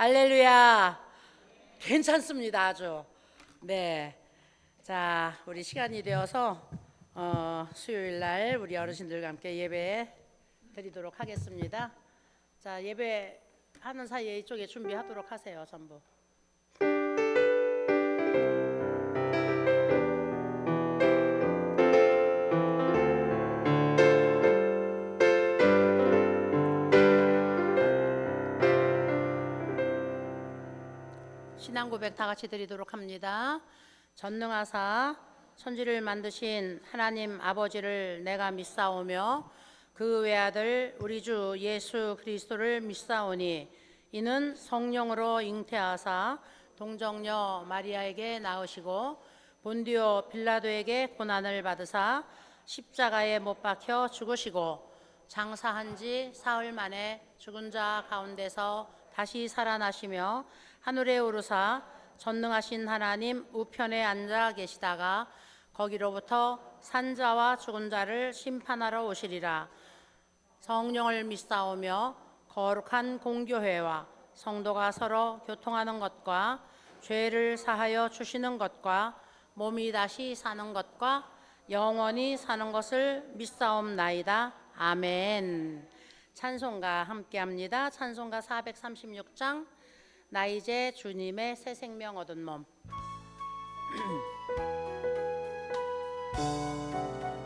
할렐루야. 괜찮습니다. 아주. 네. 자, 우리 시간이 되어서 수요일 날 우리 어르신들과 함께 예배 드리도록 하겠습니다. 자, 예배 하는 사이에 이쪽에 준비하도록 하세요. 전부. 신앙 고백 다 같이 드리도록 합니다. 전능하사 천지를 만드신 하나님 아버지를 내가 믿사오며 그 외아들 우리 주 예수 그리스도를 믿사오니 이는 성령으로 잉태하사 동정녀 마리아에게 낳으시고 본디오 빌라도에게 고난을 받으사 십자가에 못 박혀 죽으시고 장사한 지 사흘 만에 죽은 자 가운데서 다시 살아나시며 하늘에 오르사 전능하신 하나님 우편에 앉아 계시다가 거기로부터 산자와 죽은 자를 심판하러 오시리라. 성령을 믿사오며 거룩한 공교회와 성도가 서로 교통하는 것과 죄를 사하여 주시는 것과 몸이 다시 사는 것과 영원히 사는 것을 믿사옵나이다. 아멘. 찬송가 함께합니다. 찬송가 436장 나 이제 주님의 새 생명 얻은 몸.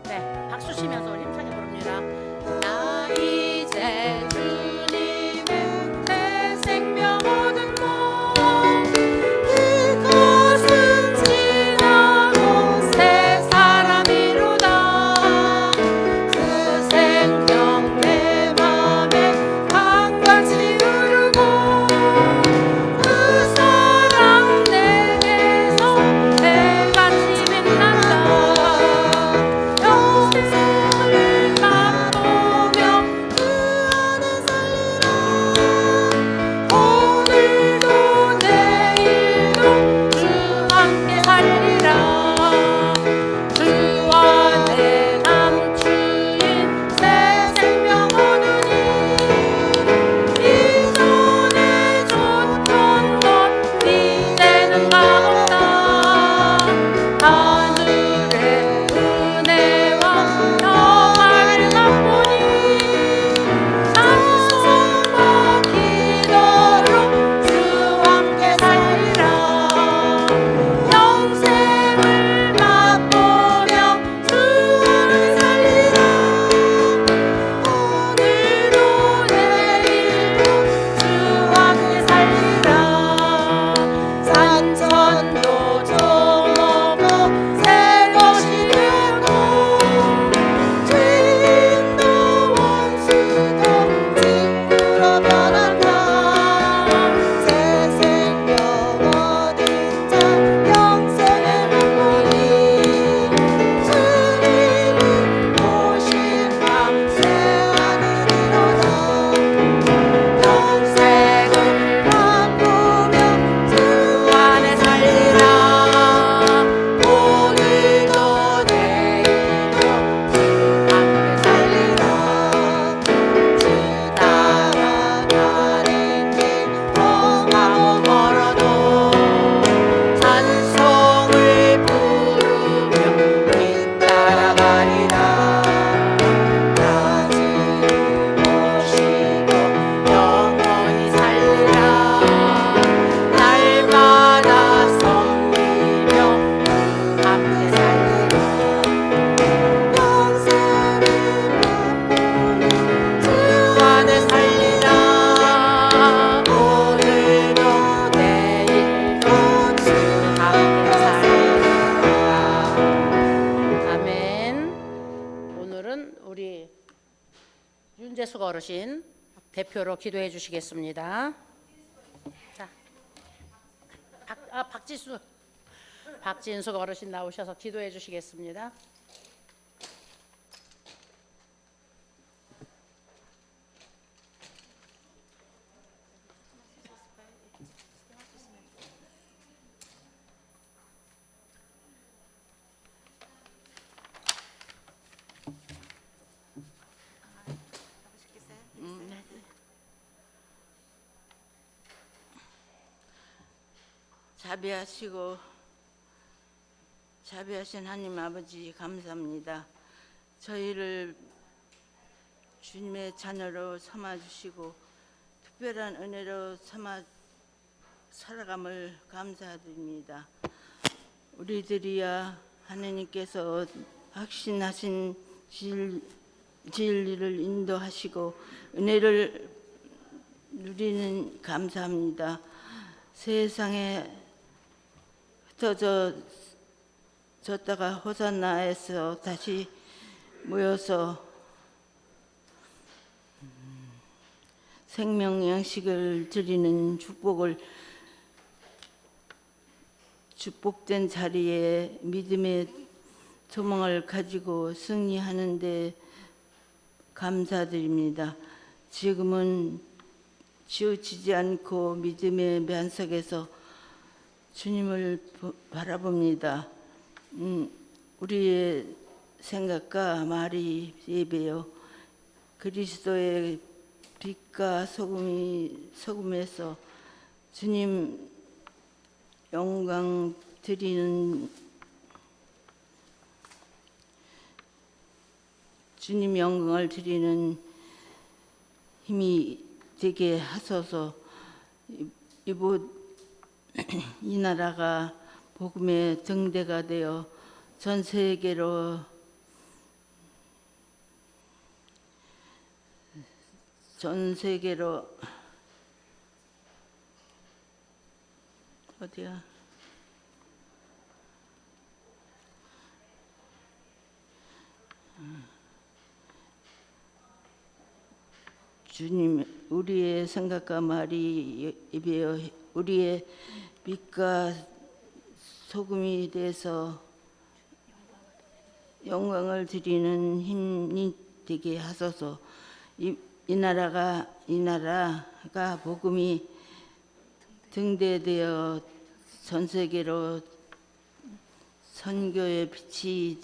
네, 박수 치면서 우리 힘차게 부릅니다. 나 이제 주님의 새 생명 얻은 몸, 그것은 지나고 새 사람이로다. 그 생명 내 맘에 강같이 흐르고 그 사랑 내게서 해같이 빛난다. 영생을 맛보며 그 안에 살리라. 오늘도 내일도 주 함께 살리라. 주 안에 감추인 새 생명 얻으니 이전에 줬던 것 이제는 맛없다. 하늘의 은혜와 평화를 맛보니 찬송과 기도로 주 함께 살리라. 영생을 맛보며 주 안에 살리라. 오늘도 내일도 주 함께 살리라. 산천도 저먹고 새 것이 되고 죄인도 원수도 친구로 변한다. 새 생명 얻은 자 영생을 맛보니 주님이 오신 밤 새 하늘이로다. 영생을 맛보며 주 안에 살리라. 오늘도 내일도 주 함께 살리라. 주 따라가는 길 험하고 멀어도 찬송을 부르며 길 따라가리라. 나 주님 모시고 영원히 살리라. 날마다 섬기며 함께 살리라. 영생을 맛보니 주 안에 살리라. 오늘도 내일도 주 함께 살리라. 아멘. 오늘은 우리 윤재숙 어르신 대표로 기도해 주시겠습니다. 자, 박진숙 어르신 나오셔서 기도해 주시겠습니다. 네. 자비하신 하나님 아버지 감사합니다. 저희를 주님의 자녀로 삼아 주시고 특별한 은혜로 삼아 살아감을 감사드립니다. 우리들이야 하나님께서 확신하신 진리를 인도하시고 은혜를 누리는 감사합니다. 세상에 흩어졌다가 호산나에서 다시 모여서 생명 양식을 드리는 축복된 자리에 믿음의 소망을 가지고 승리하는데 감사드립니다. 지금은 치우치지 않고 믿음의 면석에서 주님을 바라봅니다. 우리의 생각과 말이 예배요 그리스도의 빛과 소금에서 주님 영광 드리는 주님 영광을 드리는 힘이 되게 하소서. 이 나라가 복음의 등대가 되어 전 세계로 어디야? 주님, 우리의 생각과 말이 예배여 우리의 빛과 소금이 돼서 영광을 드리는 힘이 되게 하소서. 이 나라가 복음이 등대되어 전 세계로 선교의 빛이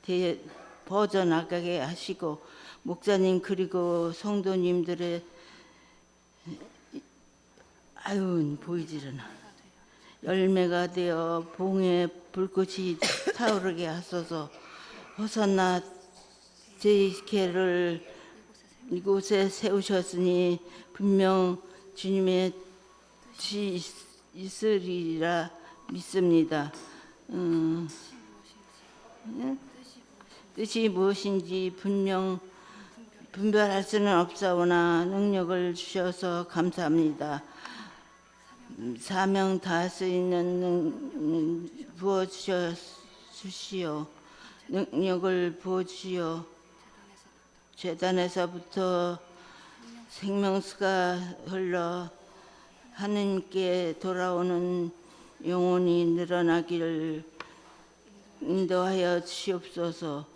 되게 퍼져나가게 하시고 목사님 그리고 성도님들의 보이질 않아. 열매가 되어 봉의 불꽃이 타오르게 하소서. 호산나 제이케를 이곳에 세우셨으니 분명 주님의 뜻이 있으리라 믿습니다. 뜻이 무엇인지 분별할 수는 없사오나 능력을 주셔서 감사합니다. 사명 다할 수 있는 부어주시오. 능력을 부어주시오. 제단에서부터 생명수가 흘러 하느님께 돌아오는 영혼이 늘어나기를 인도하여 주시옵소서.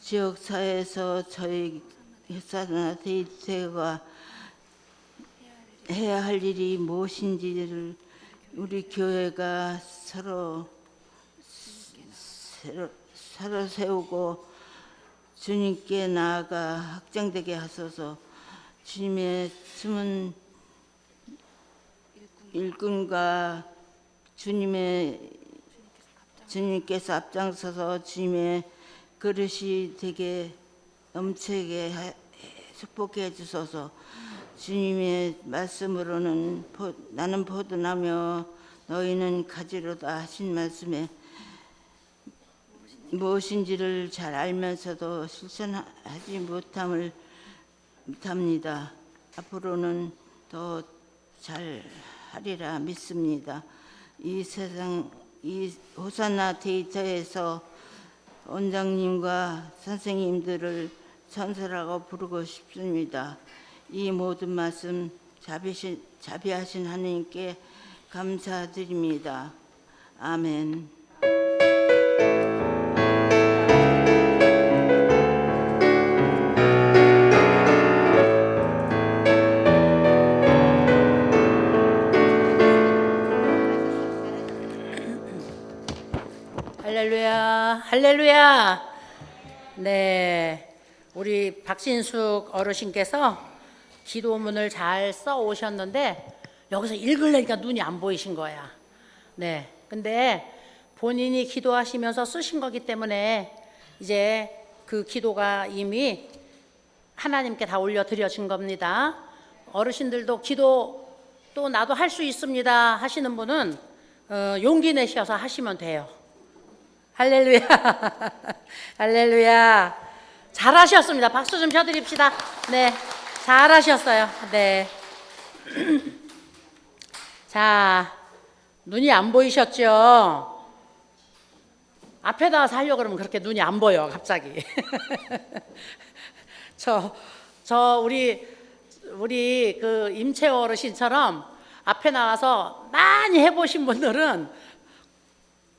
지역사회에서 저희 회사나 데이트가 해야 할 일이 무엇인지를 우리 교회가 서로 세우고 주님께 나아가 확장되게 하소서. 주님의 숨은 일꾼과 주님께서 앞장서서 주님의 그릇이 되게 넘치게 축복해 주소서. 주님의 말씀으로는 나는 포도나며 너희는 가지로다 하신 말씀에 무엇인지를 잘 알면서도 실천하지 못합니다. 앞으로는 더 잘 하리라 믿습니다. 이 호산나 데이터에서 원장님과 선생님들을 선서라고 부르고 싶습니다. 이 모든 말씀 자비하신 하나님께 감사드립니다. 아멘. 할렐루야, 할렐루야. 네, 우리 박신숙 어르신께서 기도문을 잘 써 오셨는데 여기서 읽으려니까 눈이 안 보이신 거야. 네. 근데 본인이 기도하시면서 쓰신 거기 때문에 이제 그 기도가 이미 하나님께 다 올려드려진 겁니다. 어르신들도 기도 또 나도 할 수 있습니다 하시는 분은 용기 내셔서 하시면 돼요. 할렐루야. 할렐루야. 잘하셨습니다. 박수 좀 쳐드립시다. 네, 잘하셨어요. 네. 자, 눈이 안 보이셨죠? 앞에다 가서 하려고 그러면 그렇게 눈이 안 보여, 갑자기. 우리 그 임채호 어르신처럼 앞에 나가서 많이 해보신 분들은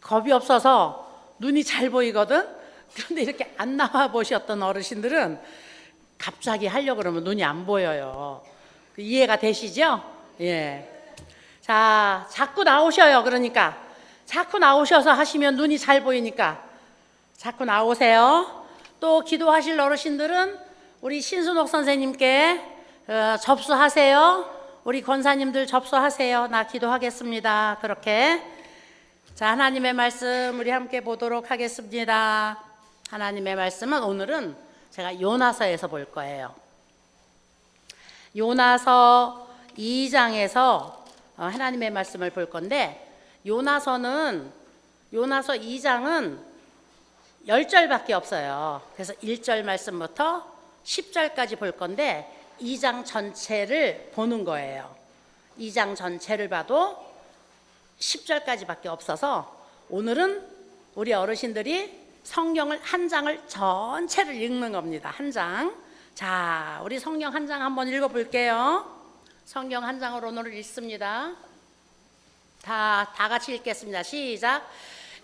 겁이 없어서 눈이 잘 보이거든? 그런데 이렇게 안 나와 보셨던 어르신들은 갑자기 하려고 그러면 눈이 안 보여요. 이해가 되시죠? 예. 자, 자꾸 나오셔요. 그러니까 자꾸 나오셔서 하시면 눈이 잘 보이니까 자꾸 나오세요. 또 기도하실 어르신들은 우리 신순옥 선생님께 접수하세요. 우리 권사님들 접수하세요. 나 기도하겠습니다. 그렇게. 자, 하나님의 말씀 우리 함께 보도록 하겠습니다. 하나님의 말씀은 오늘은 제가 요나서에서 볼 거예요. 요나서 2장에서 하나님의 말씀을 볼 건데, 요나서 2장은 10절밖에 없어요. 그래서 1절 말씀부터 10절까지 볼 건데 2장 전체를 보는 거예요. 2장 전체를 봐도 10절까지밖에 없어서 오늘은 우리 어르신들이 성경을 한 장을 전체를 읽는 겁니다. 한 장. 자, 우리 성경 한 장 한번 읽어볼게요. 성경 한 장을 오늘 읽습니다. 다 같이 읽겠습니다. 시작.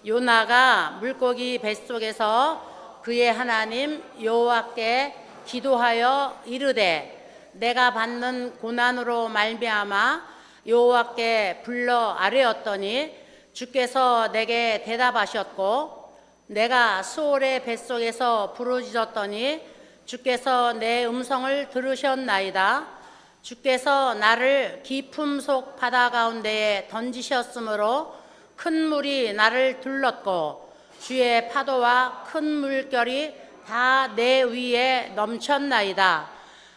요나가 물고기 뱃속에서 그의 하나님 여호와께 기도하여 이르되 내가 받는 고난으로 말미암아 여호와께 불러 아뢰었더니 주께서 내게 대답하셨고 내가 수올의 뱃속에서 부르짖었더니 주께서 내 음성을 들으셨나이다. 주께서 나를 깊음 속 바다 가운데에 던지셨으므로 큰 물이 나를 둘렀고 주의 파도와 큰 물결이 다 내 위에 넘쳤나이다.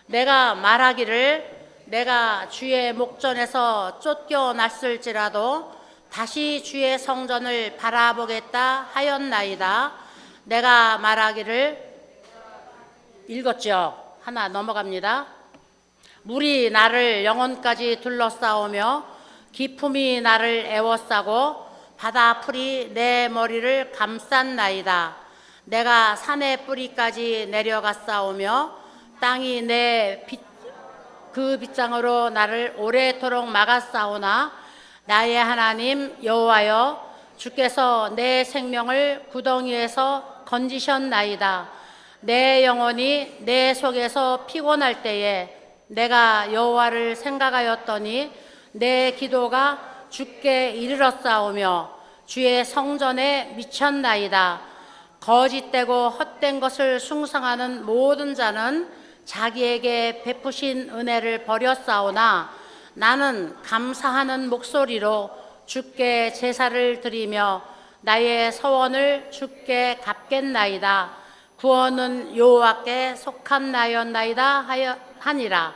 내가 말하기를 내가 주의 목전에서 쫓겨났을지라도 다시 주의 성전을 바라보겠다 하였나이다. 내가 말하기를 읽었죠. 하나 넘어갑니다. 물이 나를 영혼까지 둘러싸오며 기품이 나를 애워싸고 바다 풀이 내 머리를 감쌌나이다. 내가 산의 뿌리까지 내려갔사오며 땅이 그 빗장으로 나를 오래도록 막았사오나 나의 하나님 여호와여 주께서 내 생명을 구덩이에서 건지셨나이다. 내 영혼이 내 속에서 피곤할 때에 내가 여호와를 생각하였더니 내 기도가 주께 이르렀사오며 주의 성전에 미쳤나이다. 거짓되고 헛된 것을 숭상하는 모든 자는 자기에게 베푸신 은혜를 버렸사오나 나는 감사하는 목소리로 주께 제사를 드리며 나의 서원을 주께 갚겠나이다. 구원은 여호와께 속한 나였나이다 하니라.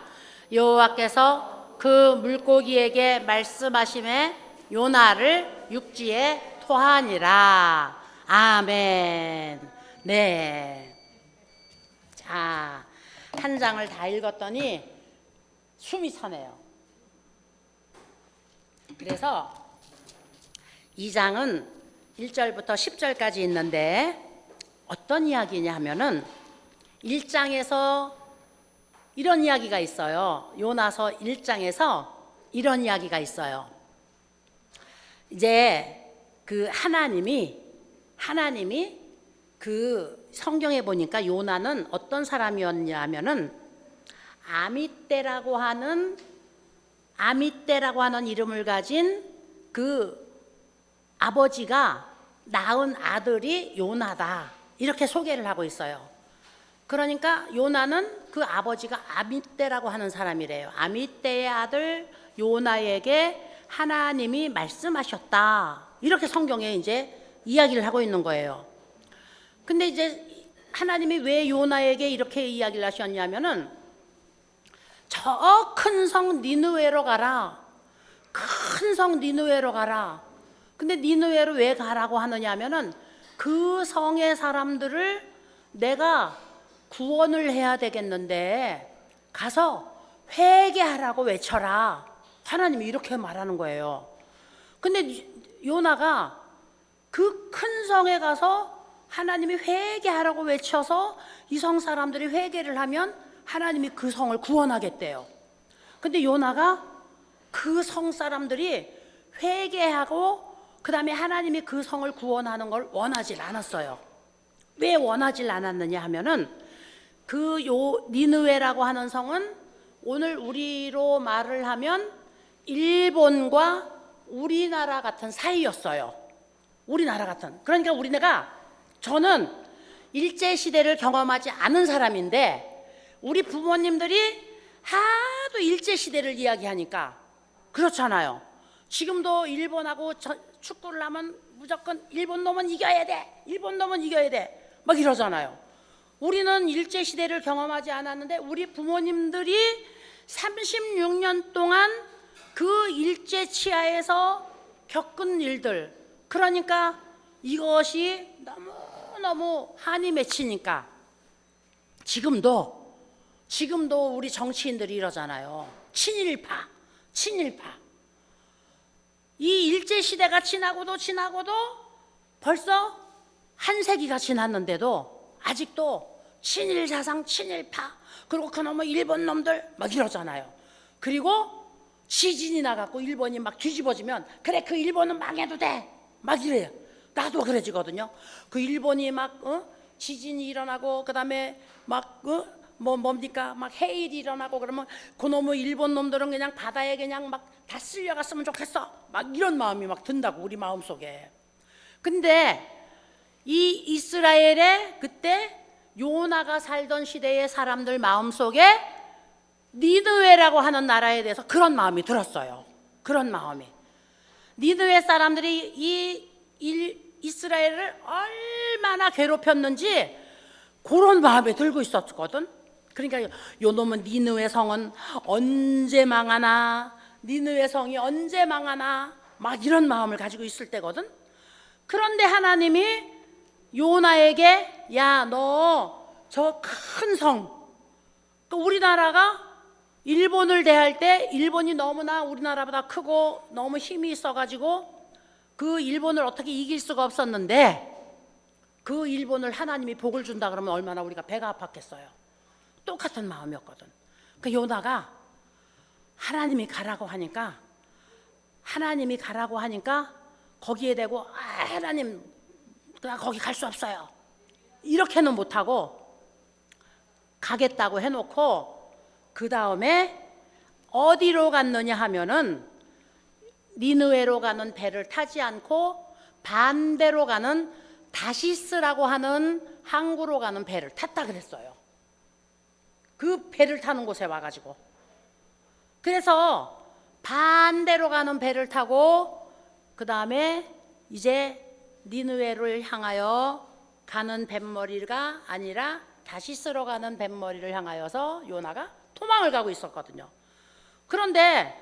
여호와께서 그 물고기에게 말씀하심에 요나를 육지에 토하니라. 아멘. 네. 자, 한 장을 다 읽었더니 숨이 차네요. 그래서 이 장은 1절부터 10절까지 있는데 어떤 이야기냐 하면은 1장에서 이런 이야기가 있어요. 요나서 1장에서 이런 이야기가 있어요. 이제 그 하나님이 그 성경에 보니까 요나는 어떤 사람이었냐면은 아미떼라고 하는 이름을 가진 그 아버지가 낳은 아들이 요나다. 이렇게 소개를 하고 있어요. 그러니까 요나는 그 아버지가 아미떼라고 하는 사람이래요. 아미떼의 아들 요나에게 하나님이 말씀하셨다. 이렇게 성경에 이제 이야기를 하고 있는 거예요. 근데 이제 하나님이 왜 요나에게 이렇게 이야기를 하셨냐면은 저 큰 성 니느웨로 가라. 큰 성 니느웨로 가라. 근데 니느웨로 왜 가라고 하느냐면은 그 성의 사람들을 내가 구원을 해야 되겠는데 가서 회개하라고 외쳐라. 하나님이 이렇게 말하는 거예요. 근데 요나가 그 큰 성에 가서 하나님이 회개하라고 외쳐서 이 성 사람들이 회개를 하면 하나님이 그 성을 구원하겠대요. 근데 요나가 그 성 사람들이 회개하고 그 다음에 하나님이 그 성을 구원하는 걸 원하질 않았어요. 왜 원하질 않았느냐 하면은 그 니느웨라고 하는 성은 오늘 우리로 말을 하면 일본과 우리나라 같은 사이였어요. 우리나라 같은. 그러니까 저는 일제시대를 경험하지 않은 사람인데 우리 부모님들이 하도 일제시대를 이야기하니까 그렇잖아요. 지금도 일본하고 축구를 하면 무조건 일본 놈은 이겨야 돼. 일본 놈은 이겨야 돼. 막 이러잖아요. 우리는 일제시대를 경험하지 않았는데 우리 부모님들이 36년 동안 그 일제 치하에서 겪은 일들, 그러니까 이것이 너무너무 한이 맺히니까 지금도 우리 정치인들이 이러잖아요. 친일파. 이 일제시대가 지나고도 벌써 한 세기가 지났는데도 아직도 친일 사상, 친일파, 그리고 그놈의 일본 놈들 막 이러잖아요. 그리고 지진이 나갖고 일본이 막 뒤집어지면 그래 그 일본은 망해도 돼 막 이래요. 나도 그래지거든요. 그 일본이 막 지진이 일어나고 그 다음에 막 뭡니까 막 해일이 일어나고 그러면 그놈의 일본 놈들은 그냥 바다에 그냥 막 다 쓸려갔으면 좋겠어 막 이런 마음이 막 든다고 우리 마음속에. 근데 이 이스라엘의 그때 요나가 살던 시대의 사람들 마음속에 니느웨라고 하는 나라에 대해서 그런 마음이 들었어요. 그런 마음이. 니느웨 사람들이 이 이스라엘을 얼마나 괴롭혔는지 그런 마음에 들고 있었거든. 그러니까 요놈은 니느웨 성은 언제 망하나, 니느웨 성이 언제 망하나 막 이런 마음을 가지고 있을 때거든. 그런데 하나님이 요나에게 야, 너 저 큰 성, 우리나라가 일본을 대할 때 일본이 너무나 우리나라보다 크고 너무 힘이 있어가지고 그 일본을 어떻게 이길 수가 없었는데 그 일본을 하나님이 복을 준다 그러면 얼마나 우리가 배가 아팠겠어요. 똑같은 마음이었거든. 그 요나가 하나님이 가라고 하니까 거기에 대고 하나님 나 거기 갈 수 없어요 이렇게는 못하고 가겠다고 해놓고 그 다음에 어디로 갔느냐 하면은 니느웨로 가는 배를 타지 않고 반대로 가는 다시스라고 하는 항구로 가는 배를 탔다 그랬어요. 그 배를 타는 곳에 와가지고 그래서 반대로 가는 배를 타고 그 다음에 이제 니느웨를 향하여 가는 뱃머리가 아니라 다시스로 가는 뱃머리를 향하여서 요나가 도망을 가고 있었거든요. 그런데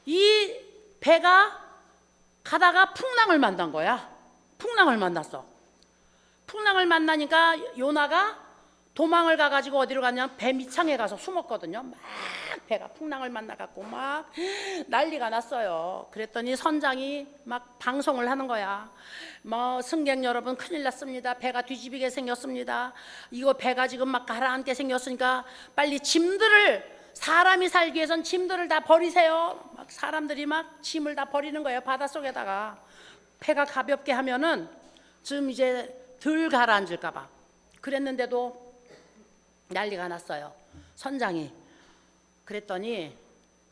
이 배가 가다가 풍랑을 만난 거야. 풍랑을 만났어. 풍랑을 만나니까 요나가 도망을 가가지고 어디로 갔냐면 배 밑창에 가서 숨었거든요. 막 배가 풍랑을 만나갖고 막 난리가 났어요. 그랬더니 선장이 막 방송을 하는 거야. 뭐 승객 여러분 큰일 났습니다. 배가 뒤집히게 생겼습니다. 이거 배가 지금 막 가라앉게 생겼으니까 빨리 사람이 살기 위해선 짐들을 다 버리세요. 막 사람들이 막 짐을 다 버리는 거예요. 바닷속에다가. 배가 가볍게 하면은 좀 이제 덜 가라앉을까 봐. 그랬는데도 난리가 났어요. 선장이. 그랬더니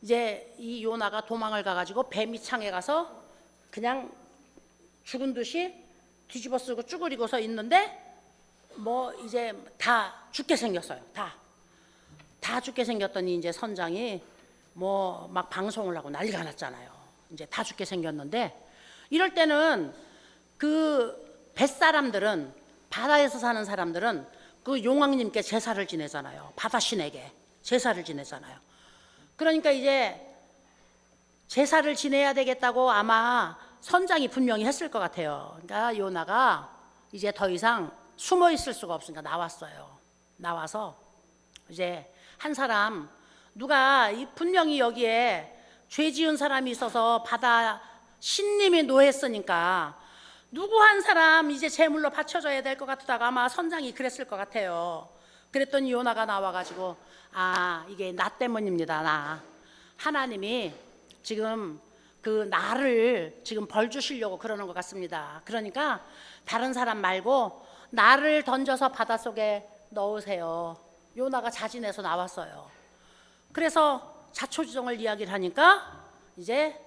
이제 이 요나가 도망을 가가지고 배 밑창에 가서 그냥 죽은 듯이 뒤집어 쓰고 쭈그리고서 있는데 뭐 이제 다 죽게 생겼어요. 다 죽게 생겼더니 이제 선장이 뭐 막 방송을 하고 난리가 났잖아요. 이제 다 죽게 생겼는데 이럴 때는 그 뱃사람들은 바다에서 사는 사람들은 그 용왕님께 제사를 지내잖아요. 바다신에게 제사를 지내잖아요. 그러니까 이제 제사를 지내야 되겠다고 아마 선장이 분명히 했을 것 같아요. 그러니까 요나가 이제 더 이상 숨어 있을 수가 없으니까 나왔어요. 나와서 이제 한 사람 누가 분명히 여기에 죄 지은 사람이 있어서 바다 신님이 노했으니까 누구 한 사람 이제 제물로 바쳐줘야 될 것 같다가 아마 선장이 그랬을 것 같아요. 그랬더니 요나가 나와가지고 아 이게 나 때문입니다. 나 하나님이 지금 그 나를 지금 벌 주시려고 그러는 것 같습니다. 그러니까 다른 사람 말고 나를 던져서 바닷속에 넣으세요. 요나가 자진해서 나왔어요. 그래서 자초지종을 이야기를 하니까 이제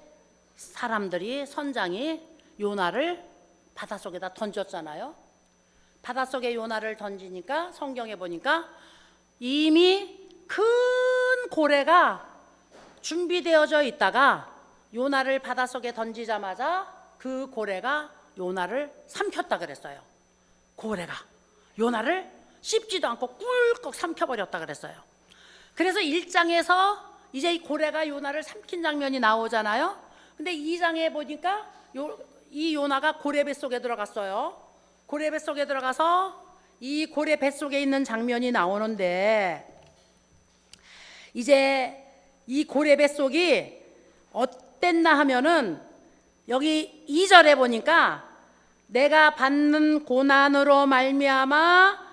사람들이 선장이 요나를 바닷속에다 던졌잖아요. 바닷속에 요나를 던지니까 성경에 보니까 이미 큰 고래가 준비되어져 있다가 요나를 바닷속에 던지자마자 그 고래가 요나를 삼켰다 그랬어요. 고래가 요나를 씹지도 않고 꿀꺽 삼켜버렸다 그랬어요. 그래서 1장에서 이제 이 고래가 요나를 삼킨 장면이 나오잖아요. 근데 2장에 보니까 이 요나가 고래 뱃속에 들어갔어요. 고래 뱃속에 들어가서 이 고래 뱃속에 있는 장면이 나오는데 이제 이 고래 뱃속이 어땠나 하면은 여기 2절에 보니까 내가 받는 고난으로 말미암아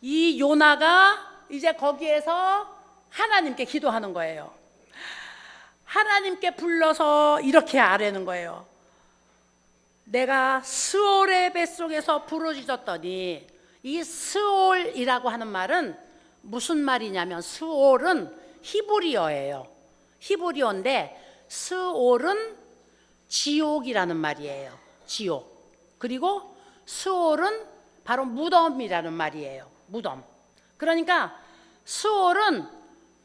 이 요나가 이제 거기에서 하나님께 기도하는 거예요. 하나님께 불러서 이렇게 아뢰는 거예요. 내가 스올의 뱃속에서 부르짖었더니 이 스올이라고 하는 말은 무슨 말이냐면 스올은 히브리어예요. 히브리어인데 스올은 지옥이라는 말이에요. 지옥. 그리고 스올은 바로 무덤이라는 말이에요. 무덤. 그러니까 스올은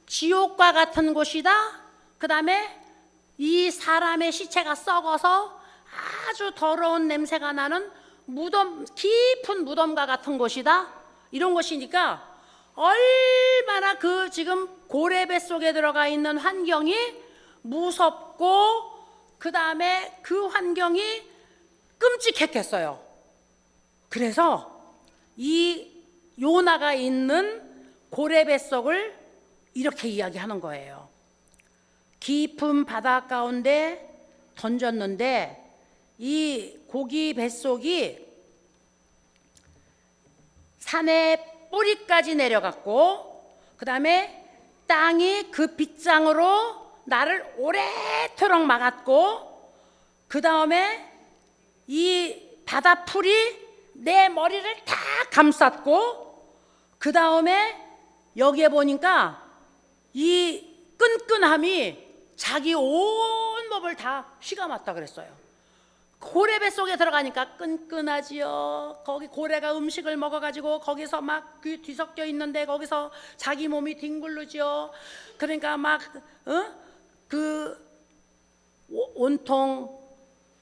지옥과 같은 곳이다. 그 다음에 이 사람의 시체가 썩어서 아주 더러운 냄새가 나는 무덤, 깊은 무덤과 같은 곳이다. 이런 것이니까 얼마나 그 지금 고래 뱃속에 들어가 있는 환경이 무섭고 그 다음에 그 환경이 끔찍했겠어요. 그래서 이 요나가 있는 고래 뱃속을 이렇게 이야기하는 거예요. 깊은 바다 가운데 던졌는데 이 고기 뱃속이 산의 뿌리까지 내려갔고 그 다음에 땅이 그 빗장으로 나를 오래도록 막았고 그 다음에 이 바다풀이 내 머리를 다 감쌌고 그 다음에 여기에 보니까 이 끈끈함이 자기 온 몸을 다 휘감았다 그랬어요. 고래 뱃속에 들어가니까 끈끈하지요. 거기 고래가 음식을 먹어가지고 거기서 막 뒤섞여 있는데 거기서 자기 몸이 뒹굴르지요. 그러니까 막 그 온통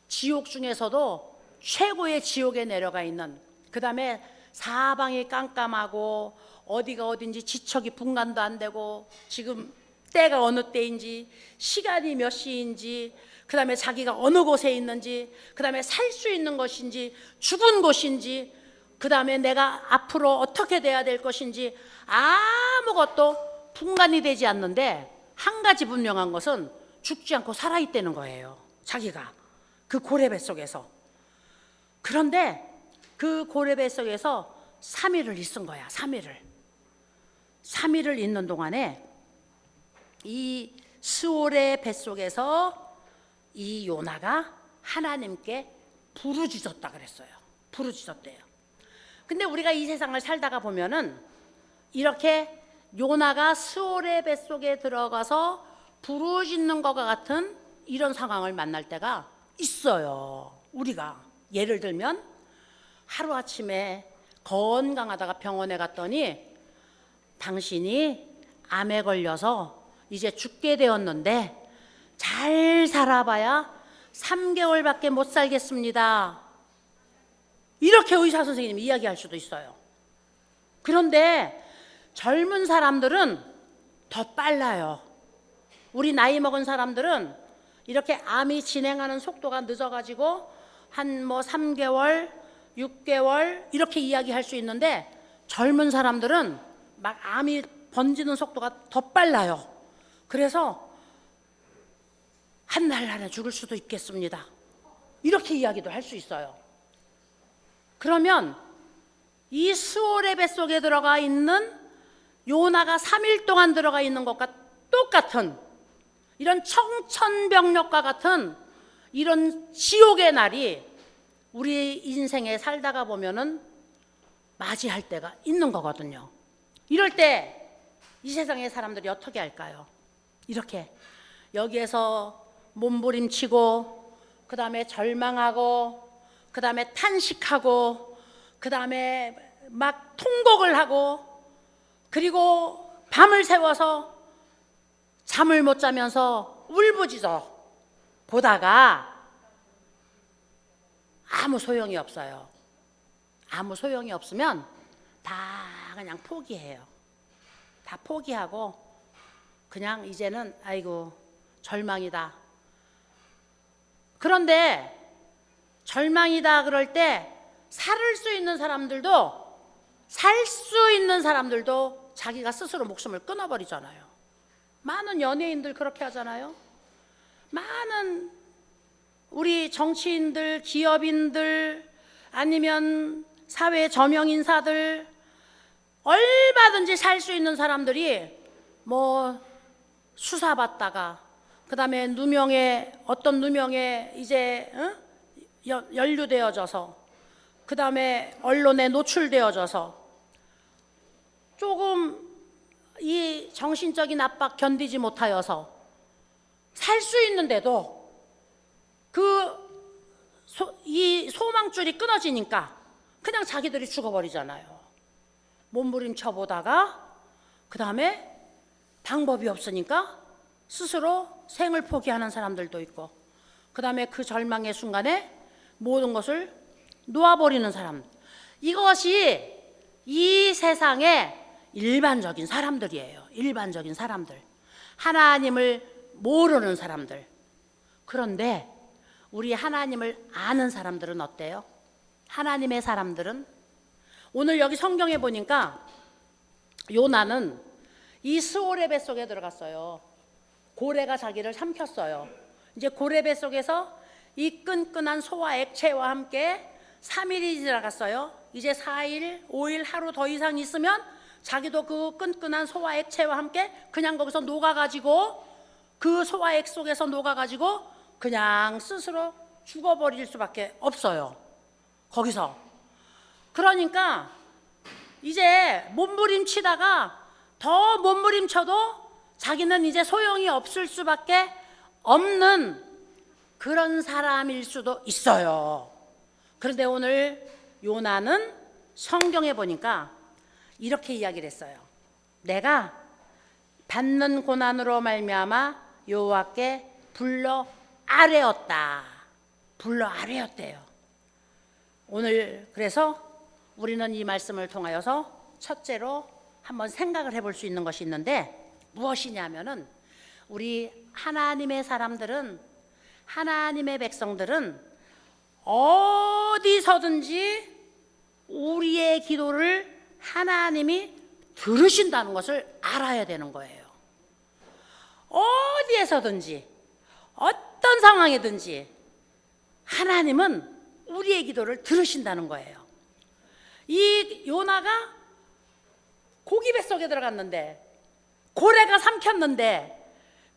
지옥 중에서도 최고의 지옥에 내려가 있는, 그 다음에 사방이 깜깜하고 어디가 어딘지 지척이 분간도 안 되고 지금 때가 어느 때인지 시간이 몇 시인지 그 다음에 자기가 어느 곳에 있는지 그 다음에 살 수 있는 것인지 죽은 곳인지 그 다음에 내가 앞으로 어떻게 돼야 될 것인지 아무것도 분간이 되지 않는데 한 가지 분명한 것은 죽지 않고 살아있다는 거예요. 자기가 그 고래배 속에서. 그런데 그 고래배 속에서 3일을 있은 거야. 3일을 있는 동안에 이 스올의 뱃속에서 이 요나가 하나님께 부르짖었다 그랬어요. 부르짖었대요. 근데 우리가 이 세상을 살다가 보면은 이렇게 요나가 스올의 뱃속에 들어가서 부르짖는 것과 같은 이런 상황을 만날 때가 있어요. 우리가 예를 들면 하루아침에 건강하다가 병원에 갔더니 당신이 암에 걸려서 이제 죽게 되었는데 잘 살아봐야 3개월밖에 못 살겠습니다. 이렇게 의사 선생님이 이야기할 수도 있어요. 그런데 젊은 사람들은 더 빨라요. 우리 나이 먹은 사람들은 이렇게 암이 진행하는 속도가 늦어가지고 한 3개월, 6개월 이렇게 이야기할 수 있는데 젊은 사람들은 막 암이 번지는 속도가 더 빨라요. 그래서 한 날 안에 죽을 수도 있겠습니다. 이렇게 이야기도 할 수 있어요. 그러면 이 스올의 뱃속에 들어가 있는 요나가 3일 동안 들어가 있는 것과 똑같은 이런 청천벽력과 같은 이런 지옥의 날이 우리 인생에 살다가 보면은 맞이할 때가 있는 거거든요. 이럴 때 이 세상의 사람들이 어떻게 할까요? 이렇게 여기에서 몸부림치고, 그 다음에 절망하고, 그 다음에 탄식하고, 그 다음에 막 통곡을 하고, 그리고 밤을 새워서 잠을 못 자면서 울부짖어 보다가 아무 소용이 없어요. 아무 소용이 없으면 다 그냥 포기해요. 다 포기하고 그냥 이제는 아이고 절망이다. 그런데 절망이다 그럴 때 살 수 있는 사람들도 자기가 스스로 목숨을 끊어버리잖아요. 많은 연예인들 그렇게 하잖아요. 많은 우리 정치인들, 기업인들, 아니면 사회 저명 인사들, 얼마든지 살 수 있는 사람들이 수사받다가 그 다음에 어떤 누명에 이제 연루되어져서 그 다음에 언론에 노출되어져서 조금 이 정신적인 압박 견디지 못하여서 살 수 있는데도 이 소망줄이 끊어지니까 그냥 자기들이 죽어버리잖아요. 몸부림쳐 보다가 그 다음에 방법이 없으니까 스스로 생을 포기하는 사람들도 있고, 그 다음에 그 절망의 순간에 모든 것을 놓아버리는 사람, 이것이 이 세상의 일반적인 사람들이에요. 일반적인 사람들, 하나님을 모르는 사람들. 그런데 우리 하나님을 아는 사람들은 어때요? 하나님의 사람들은 오늘 여기 성경에 보니까 요나는 이 스올의 뱃속에 들어갔어요. 고래가 자기를 삼켰어요. 이제 고래 뱃속에서 이 끈끈한 소화 액체와 함께 3일이 지나갔어요. 이제 4일, 5일, 하루 더 이상 있으면 자기도 그 끈끈한 소화 액체와 함께 그냥 거기서 녹아가지고, 그 소화 액 속에서 녹아가지고 그냥 스스로 죽어버릴 수밖에 없어요. 거기서. 그러니까 이제 몸부림치다가 더 몸부림쳐도 자기는 이제 소용이 없을 수밖에 없는 그런 사람일 수도 있어요. 그런데 오늘 요나는 성경에 보니까 이렇게 이야기를 했어요. 내가 받는 고난으로 말미암아 여호와께 불러 아뢰었다. 불러 아뢰었대요. 오늘 그래서 우리는 이 말씀을 통하여서 첫째로 한번 생각을 해볼 수 있는 것이 있는데, 무엇이냐면은 우리 하나님의 사람들은, 하나님의 백성들은 어디서든지 우리의 기도를 하나님이 들으신다는 것을 알아야 되는 거예요. 어디에서든지 어떤 상황이든지 하나님은 우리의 기도를 들으신다는 거예요. 이 요나가 고기 뱃속에 들어갔는데, 고래가 삼켰는데,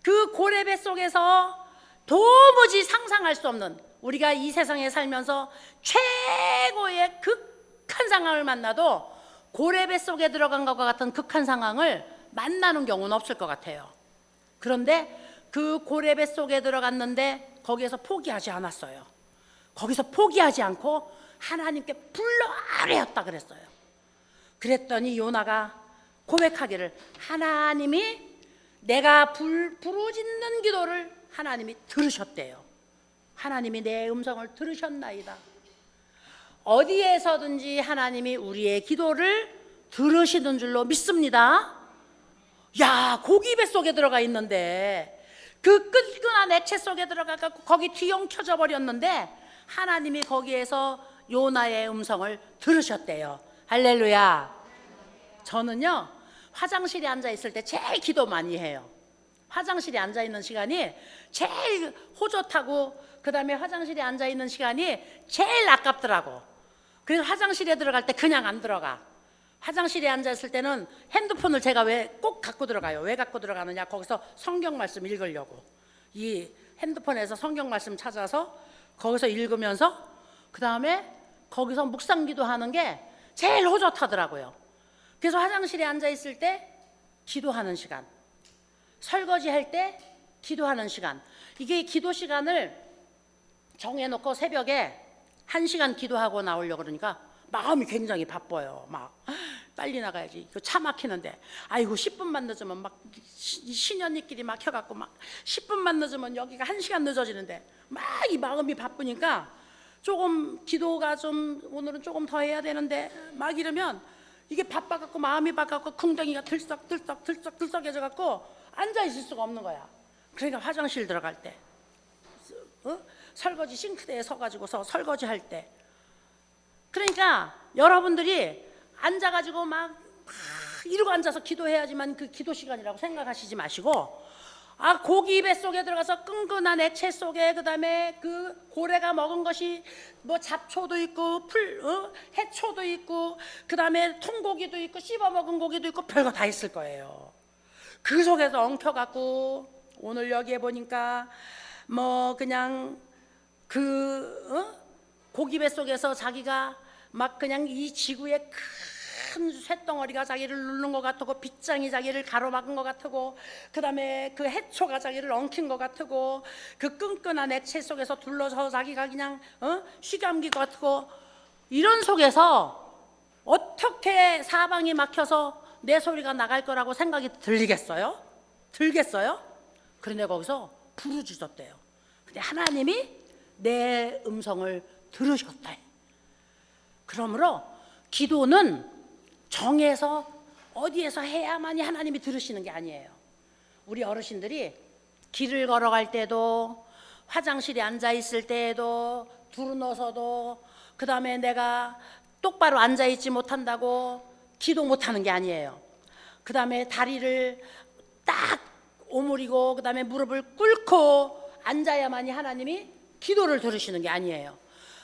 그 고래 뱃속에서 도무지 상상할 수 없는, 우리가 이 세상에 살면서 최고의 극한 상황을 만나도 고래 뱃속에 들어간 것과 같은 극한 상황을 만나는 경우는 없을 것 같아요. 그런데 그 고래 뱃속에 들어갔는데 거기에서 포기하지 않았어요. 거기서 포기하지 않고 하나님께 불러 아뢰었다 그랬어요. 그랬더니 요나가 고백하기를, 하나님이 내가 부르짖는 기도를 하나님이 들으셨대요. 하나님이 내 음성을 들으셨나이다. 어디에서든지 하나님이 우리의 기도를 들으시는 줄로 믿습니다. 야, 고기 뱃속에 들어가 있는데, 그 끈끈한 액체 속에 들어가서 거기 뒤엉켜져 버렸는데 하나님이 거기에서 요나의 음성을 들으셨대요. 할렐루야. 저는요, 화장실에 앉아 있을 때 제일 기도 많이 해요. 화장실에 앉아 있는 시간이 제일 호젓하고, 그 다음에 화장실에 앉아 있는 시간이 제일 아깝더라고. 그래서 화장실에 들어갈 때 그냥 안 들어가. 화장실에 앉아 있을 때는 핸드폰을 제가 왜 꼭 갖고 들어가요? 왜 갖고 들어가느냐? 거기서 성경 말씀 읽으려고. 이 핸드폰에서 성경 말씀 찾아서 거기서 읽으면서 그 다음에 거기서 묵상기도 하는 게 제일 호젓하더라고요. 그래서 화장실에 앉아 있을 때 기도하는 시간, 설거지할 때 기도하는 시간, 이게 기도 시간을 정해놓고 새벽에 1시간 기도하고 나오려고 그러니까 마음이 굉장히 바빠요. 막 빨리 나가야지. 차 막히는데, 아이고 10분만 늦으면 막 신연이끼리 막혀갖고 막 10분만 늦으면 여기가 1시간 늦어지는데 막 이 마음이 바쁘니까 조금 기도가 좀 오늘은 조금 더 해야 되는데 막 이러면 이게 바빠갖고 마음이 바빠갖고 궁덩이가 들썩해져갖고 앉아 있을 수가 없는 거야. 그러니까 화장실 들어갈 때, 설거지 싱크대에 서가지고서 설거지할 때, 그러니까 여러분들이 앉아가지고 막 이러고 앉아서 기도해야지만 그 기도 시간이라고 생각하시지 마시고, 고기 입에 속에 들어가서 끈끈한 액체 속에, 그 다음에 그 고래가 먹은 것이 뭐 잡초도 있고 해초도 있고, 그 다음에 통고기도 있고 씹어 먹은 고기도 있고 별거 다 있을 거예요. 그 속에서 엉켜갖고 오늘 여기에 보니까 뭐 그냥 고기 배 속에서 자기가 막 그냥 이 지구의 큰 쇳덩어리가 자기를 누른 것 같고, 빗장이 자기를 가로막은 것 같고, 그 다음에 그 해초가 자기를 엉킨 것 같고, 그 끈끈한 액체 속에서 둘러서 자기가 그냥 쉬감기 같고, 이런 속에서 어떻게 사방이 막혀서 내 소리가 나갈 거라고 생각이 들리겠어요? 들겠어요? 그런데 거기서 부르짖었대요. 근데 하나님이 내 음성을 들으셨다. 그러므로 기도는 정해서 어디에서 해야만이 하나님이 들으시는 게 아니에요. 우리 어르신들이 길을 걸어갈 때도, 화장실에 앉아 있을 때에도, 두루누워서도, 그 다음에 내가 똑바로 앉아 있지 못한다고 기도 못하는 게 아니에요. 그 다음에 다리를 딱 오므리고, 그 다음에 무릎을 꿇고 앉아야만이 하나님이 기도를 들으시는 게 아니에요.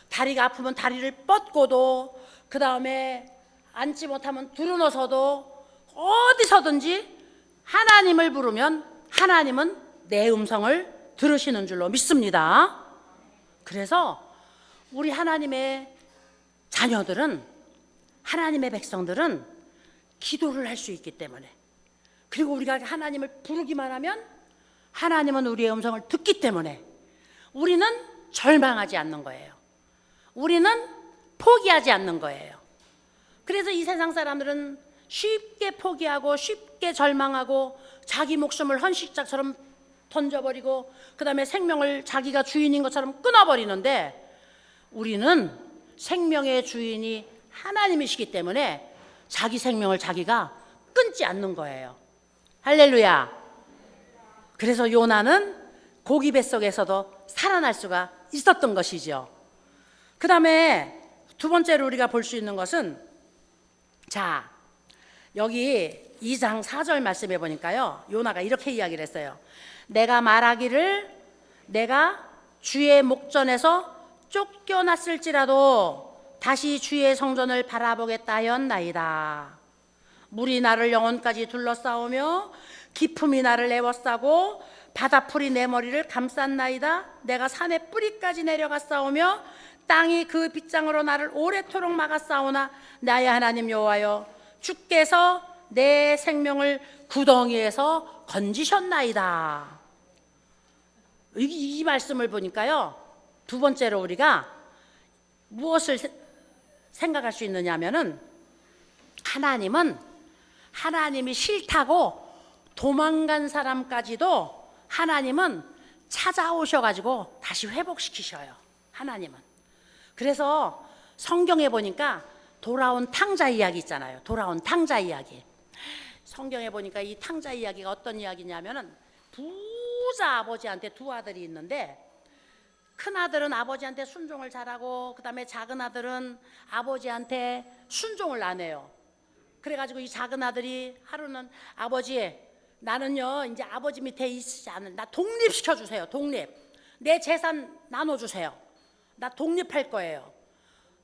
다리가 아프면 다리를 뻗고도, 그 다음에 앉지 못하면 두루누워서도, 어디서든지 하나님을 부르면 하나님은 내 음성을 들으시는 줄로 믿습니다. 그래서 우리 하나님의 자녀들은, 하나님의 백성들은 기도를 할 수 있기 때문에, 그리고 우리가 하나님을 부르기만 하면 하나님은 우리의 음성을 듣기 때문에 우리는 절망하지 않는 거예요. 우리는 포기하지 않는 거예요. 그래서 이 세상 사람들은 쉽게 포기하고 쉽게 절망하고 자기 목숨을 헌신짝처럼 던져버리고, 그 다음에 생명을 자기가 주인인 것처럼 끊어버리는데, 우리는 생명의 주인이 하나님이시기 때문에 자기 생명을 자기가 끊지 않는 거예요. 할렐루야. 그래서 요나는 고기 뱃속에서도 살아날 수가 있었던 것이죠. 그 다음에 두 번째로 우리가 볼 수 있는 것은, 자, 여기 2장 4절 말씀해 보니까요, 요나가 이렇게 이야기를 했어요. 내가 말하기를 내가 주의 목전에서 쫓겨났을지라도 다시 주의 성전을 바라보겠다 하였나이다. 물이 나를 영혼까지 둘러싸우며 기품이 나를 에워싸고 바다풀이 내 머리를 감쌌나이다. 내가 산의 뿌리까지 내려갔사오며 땅이 그 빗장으로 나를 오래도록 막았사오나 나의 하나님 여호와여, 주께서 내 생명을 구덩이에서 건지셨나이다. 이 말씀을 보니까요, 두 번째로 우리가 무엇을 생각할 수 있느냐 하면은, 하나님은 하나님이 싫다고 도망간 사람까지도 하나님은 찾아오셔가지고 다시 회복시키셔요. 하나님은. 그래서 성경에 보니까 돌아온 탕자 이야기 있잖아요. 돌아온 탕자 이야기. 성경에 보니까 이 탕자 이야기가 어떤 이야기냐면은 부자 아버지한테 두 아들이 있는데, 큰 아들은 아버지한테 순종을 잘하고 그 다음에 작은 아들은 아버지한테 순종을 안 해요. 그래가지고 이 작은 아들이 하루는 아버지, 나는요 이제 아버지 밑에 있지 않은, 나 독립시켜 주세요. 독립. 내 재산 나눠주세요. 나 독립할 거예요.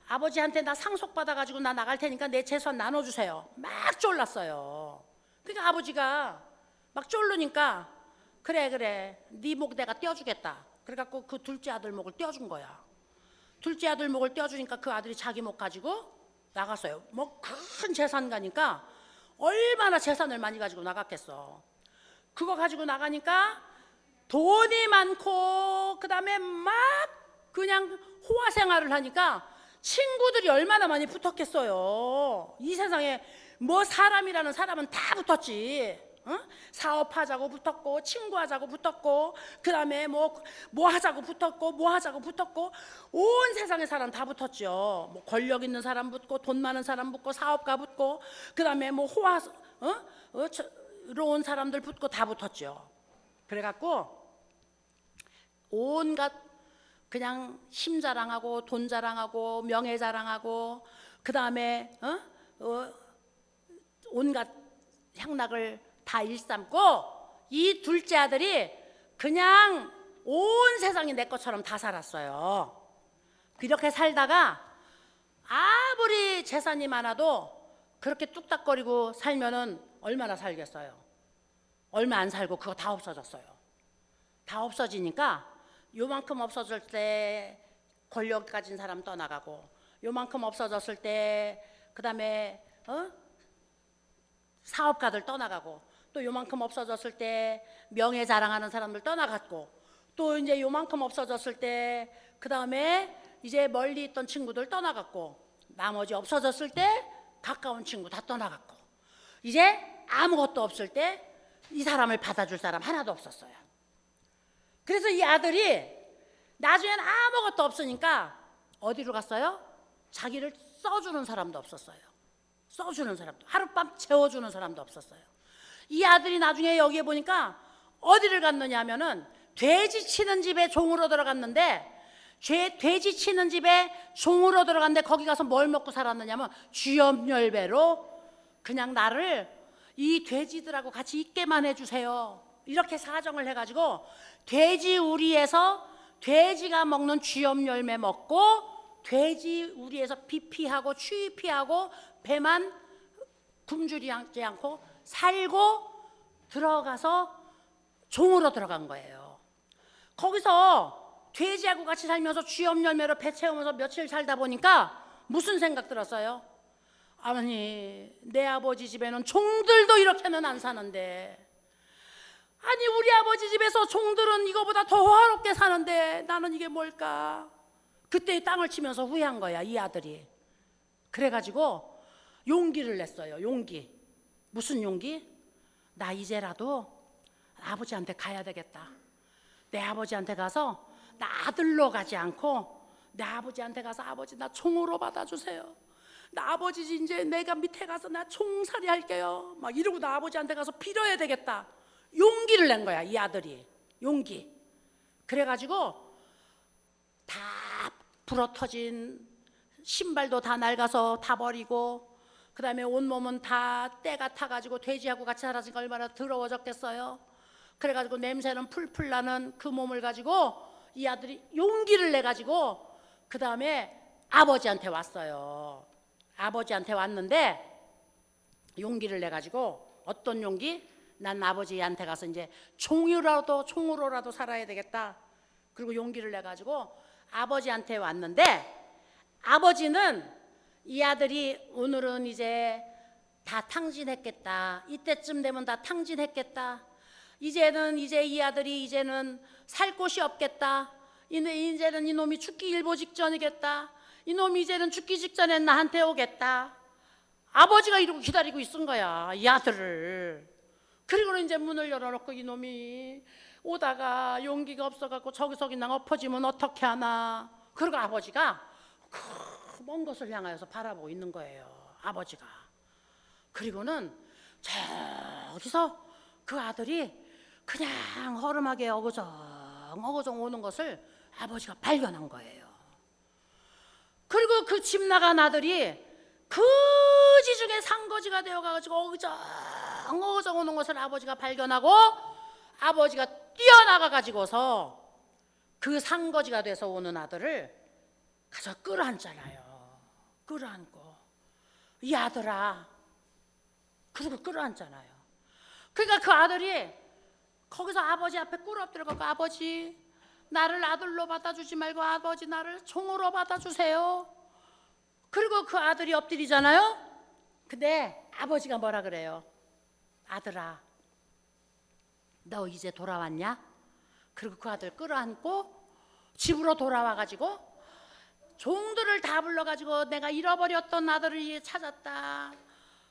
아버지한테 나 상속받아가지고 나 나갈 테니까 내 재산 나눠주세요. 막 쫄랐어요. 그러니까 아버지가 막 쫄르니까 그래 네 목 내가 떼어주겠다. 그래갖고 그 둘째 아들 목을 떼어준 거야. 둘째 아들 목을 떼어주니까 그 아들이 자기 목 가지고 나갔어요. 뭐 큰 재산 가니까 얼마나 재산을 많이 가지고 나갔겠어. 그거 가지고 나가니까 돈이 많고 그 다음에 막 그냥 호화 생활을 하니까 친구들이 얼마나 많이 붙었겠어요. 이 세상에 뭐 사람이라는 사람은 다 붙었지. 어? 사업하자고 붙었고, 친구하자고 붙었고, 그 다음에 뭐 하자고 붙었고, 뭐 하자고 붙었고, 온 세상의 사람 다 붙었죠. 뭐 권력 있는 사람 붙고, 돈 많은 사람 붙고, 사업가 붙고, 그 다음에 뭐 호화로운 사람들 붙고 다 붙었죠. 그래갖고 온갖 그냥 힘 자랑하고 돈 자랑하고 명예 자랑하고 그 다음에 온갖 향락을 다 일삼고, 이 둘째 아들이 그냥 온 세상이 내 것처럼 다 살았어요. 그렇게 살다가 아무리 재산이 많아도 그렇게 뚝딱거리고 살면은 얼마나 살겠어요. 얼마 안 살고 그거 다 없어졌어요. 다 없어지니까 요만큼 없어질 때 권력 가진 사람 떠나가고, 요만큼 없어졌을 때 그 다음에 사업가들 떠나가고, 또 요만큼 없어졌을 때 명예 자랑하는 사람들 떠나갔고, 또 이제 요만큼 없어졌을 때 그 다음에 이제 멀리 있던 친구들 떠나갔고, 나머지 없어졌을 때 가까운 친구 다 떠나갔고, 이제 아무것도 없을 때 이 사람을 받아줄 사람 하나도 없었어요. 그래서 이 아들이 나중엔 아무것도 없으니까 어디로 갔어요? 자기를 써주는 사람도 없었어요. 써주는 사람도, 하룻밤 재워주는 사람도 없었어요. 이 아들이 나중에 여기에 보니까 어디를 갔느냐 하면은 돼지 치는 집에 종으로 들어갔는데, 돼지 치는 집에 종으로 들어갔는데 거기 가서 뭘 먹고 살았느냐면 쥐염열배로 그냥 나를 이 돼지들하고 같이 있게만 해주세요. 이렇게 사정을 해가지고 돼지 우리에서 돼지가 먹는 쥐염열매 먹고, 돼지 우리에서 비피하고 추위피하고 배만 굶주리지 않고 살고 들어가서 종으로 들어간 거예요. 거기서 돼지하고 같이 살면서 쥐염열매로 배 채우면서 며칠 살다 보니까 무슨 생각 들었어요? 아니, 내 아버지 집에는 종들도 이렇게는 안 사는데, 아니 우리 아버지 집에서 종들은 이거보다 더 화롭게 사는데 나는 이게 뭘까? 그때 땅을 치면서 후회한 거야, 이 아들이. 그래가지고 용기를 냈어요. 용기. 무슨 용기? 나 이제라도 아버지한테 가야 되겠다. 내 아버지한테 가서 나 아들로 가지 않고 내 아버지한테 가서 아버지 나 총으로 받아주세요. 나 아버지 이제 내가 밑에 가서 나 총살이 할게요. 막 이러고 나 아버지한테 가서 빌어야 되겠다. 용기를 낸 거야, 이 아들이. 용기. 그래가지고 다 부러터진 신발도 다 낡아서 다 버리고, 그 다음에 온몸은 다 때가 타가지고 돼지하고 같이 살았으니까 얼마나 더러워졌겠어요. 그래가지고 냄새는 풀풀 나는 그 몸을 가지고 이 아들이 용기를 내가지고 그 다음에 아버지한테 왔어요. 아버지한테 왔는데 용기를 내가지고, 어떤 용기? 난 아버지한테 가서 이제 총으로라도 살아야 되겠다. 그리고 용기를 내가지고 아버지한테 왔는데, 아버지는 이 아들이 오늘은 이제 다 탕진했겠다. 이때쯤 되면 다 탕진했겠다. 이제는 이 아들이 이제는 살 곳이 없겠다. 이제는 이놈이 죽기 일보 직전이겠다. 이놈이 이제는 죽기 직전에 나한테 오겠다. 아버지가 이러고 기다리고 있은 거야, 이 아들을. 그리고는 이제 문을 열어놓고 이놈이 오다가 용기가 없어갖고 저기서 그냥 엎어지면 어떻게 하나. 그리고 아버지가 그 먼 곳을 향하여서 바라보고 있는 거예요, 아버지가. 그리고는 저기서 그 아들이 그냥 허름하게 어거정 오는 것을 아버지가 발견한 거예요. 그리고 그 집 나간 아들이 거지 중에 상거지가 되어가지고 어거정 오는 것을 아버지가 발견하고 아버지가 뛰어나가가지고서 그 상거지가 돼서 오는 아들을 가서 끌어안잖아요. 끌어안고 이 아들아, 그리고 끌어안잖아요. 그러니까 그 아들이 거기서 아버지 앞에 꿇어 엎드려갖고 아버지 나를 아들로 받아주지 말고 아버지 나를 종으로 받아주세요. 그리고 그 아들이 엎드리잖아요. 근데 아버지가 뭐라 그래요? 아들아 너 이제 돌아왔냐? 그리고 그 아들 끌어안고 집으로 돌아와가지고 종들을 다 불러가지고 내가 잃어버렸던 아들을 찾았다.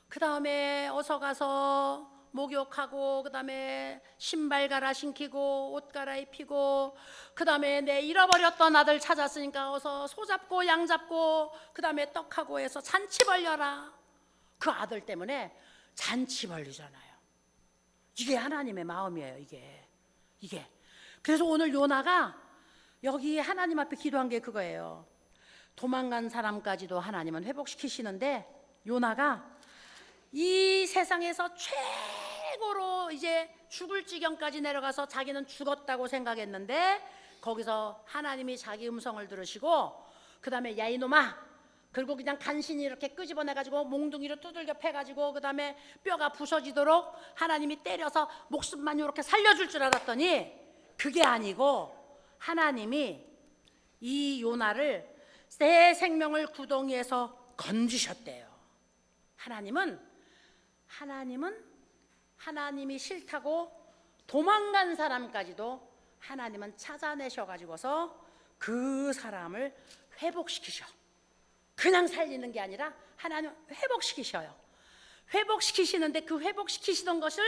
그 다음에 어서 가서 목욕하고 그 다음에 신발 갈아 신기고 옷 갈아입히고 그 다음에 내 잃어버렸던 아들 찾았으니까 어서 소 잡고 양 잡고 그 다음에 떡하고 해서 잔치 벌려라. 그 아들 때문에 잔치 벌리잖아요. 이게 하나님의 마음이에요. 이게 그래서 오늘 요나가 여기 하나님 앞에 기도한 게 그거예요. 도망간 사람까지도 하나님은 회복시키시는데 요나가 이 세상에서 최고로 이제 죽을 지경까지 내려가서 자기는 죽었다고 생각했는데 거기서 하나님이 자기 음성을 들으시고 그 다음에 야 이놈아, 그리고 그냥 간신히 이렇게 끄집어내가지고 몽둥이로 두들겨 패가지고 그 다음에 뼈가 부서지도록 하나님이 때려서 목숨만 이렇게 살려줄 줄 알았더니 그게 아니고 하나님이 이 요나를 새 생명을 구덩이에서 건지셨대요. 하나님이 싫다고 도망간 사람까지도 하나님은 찾아내셔가지고서 그 사람을 회복시키셔. 그냥 살리는 게 아니라 하나님은 회복시키셔요. 회복시키시는데 그 회복시키시던 것을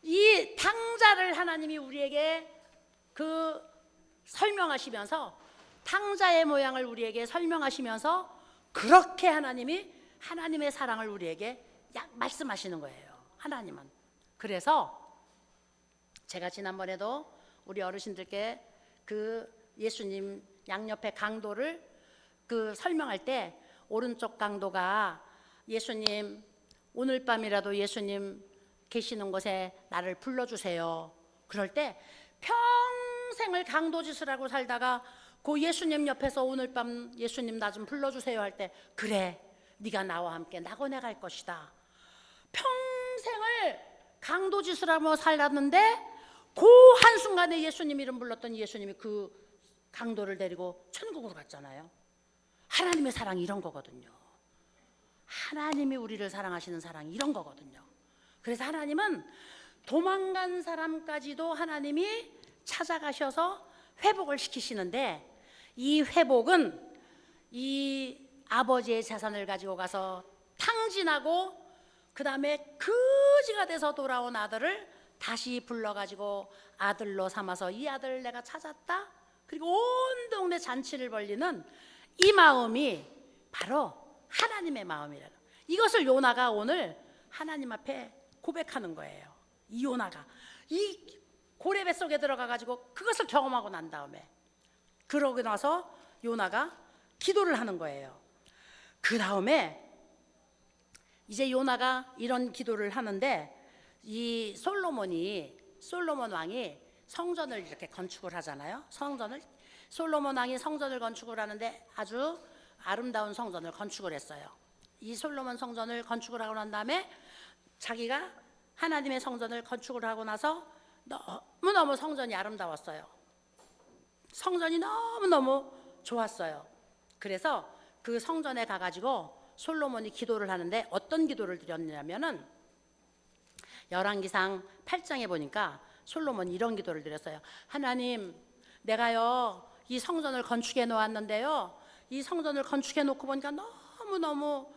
이 탕자를 하나님이 우리에게 그 설명하시면서 탕자의 모양을 우리에게 설명하시면서 그렇게 하나님이 하나님의 사랑을 우리에게 말씀하시는 거예요. 하나님은. 그래서 제가 지난번에도 우리 어르신들께 그 예수님 양옆에 강도를 그 설명할 때 오른쪽 강도가 예수님 오늘 밤이라도 예수님 계시는 곳에 나를 불러주세요. 그럴 때 평생을 강도짓을 하고 살다가 그 예수님 옆에서 오늘 밤 예수님 나 좀 불러주세요 할 때 그래 네가 나와 함께 낙원에 갈 것이다. 평생을 강도짓을 하며 살았는데 그 한순간에 예수님 이름 불렀던 예수님이 그 강도를 데리고 천국으로 갔잖아요. 하나님의 사랑이 이런 거거든요. 하나님이 우리를 사랑하시는 사랑이 이런 거거든요. 그래서 하나님은 도망간 사람까지도 하나님이 찾아가셔서 회복을 시키시는데 이 회복은 이 아버지의 재산을 가지고 가서 탕진하고 그 다음에 거지가 돼서 돌아온 아들을 다시 불러가지고 아들로 삼아서 이 아들을 내가 찾았다. 그리고 온 동네 잔치를 벌리는 이 마음이 바로 하나님의 마음이라고. 이것을 요나가 오늘 하나님 앞에 고백하는 거예요. 이 요나가 이 고래배 속에 들어가가지고 그것을 경험하고 난 다음에 그러고 나서 요나가 기도를 하는 거예요. 그 다음에 이제 요나가 이런 기도를 하는데 이 솔로몬 왕이 성전을 이렇게 건축을 하잖아요. 솔로몬 왕이 성전을 건축을 하는데 아주 아름다운 성전을 건축을 했어요. 이 솔로몬 성전을 건축을 하고 난 다음에 자기가 하나님의 성전을 건축을 하고 나서 너무너무 성전이 아름다웠어요. 성전이 너무너무 좋았어요. 그래서 그 성전에 가가지고 솔로몬이 기도를 하는데 어떤 기도를 드렸냐면은 열왕기상 8장에 보니까 솔로몬이 이런 기도를 드렸어요. 하나님, 내가요 이 성전을 건축해 놓았는데요, 이 성전을 건축해 놓고 보니까 너무너무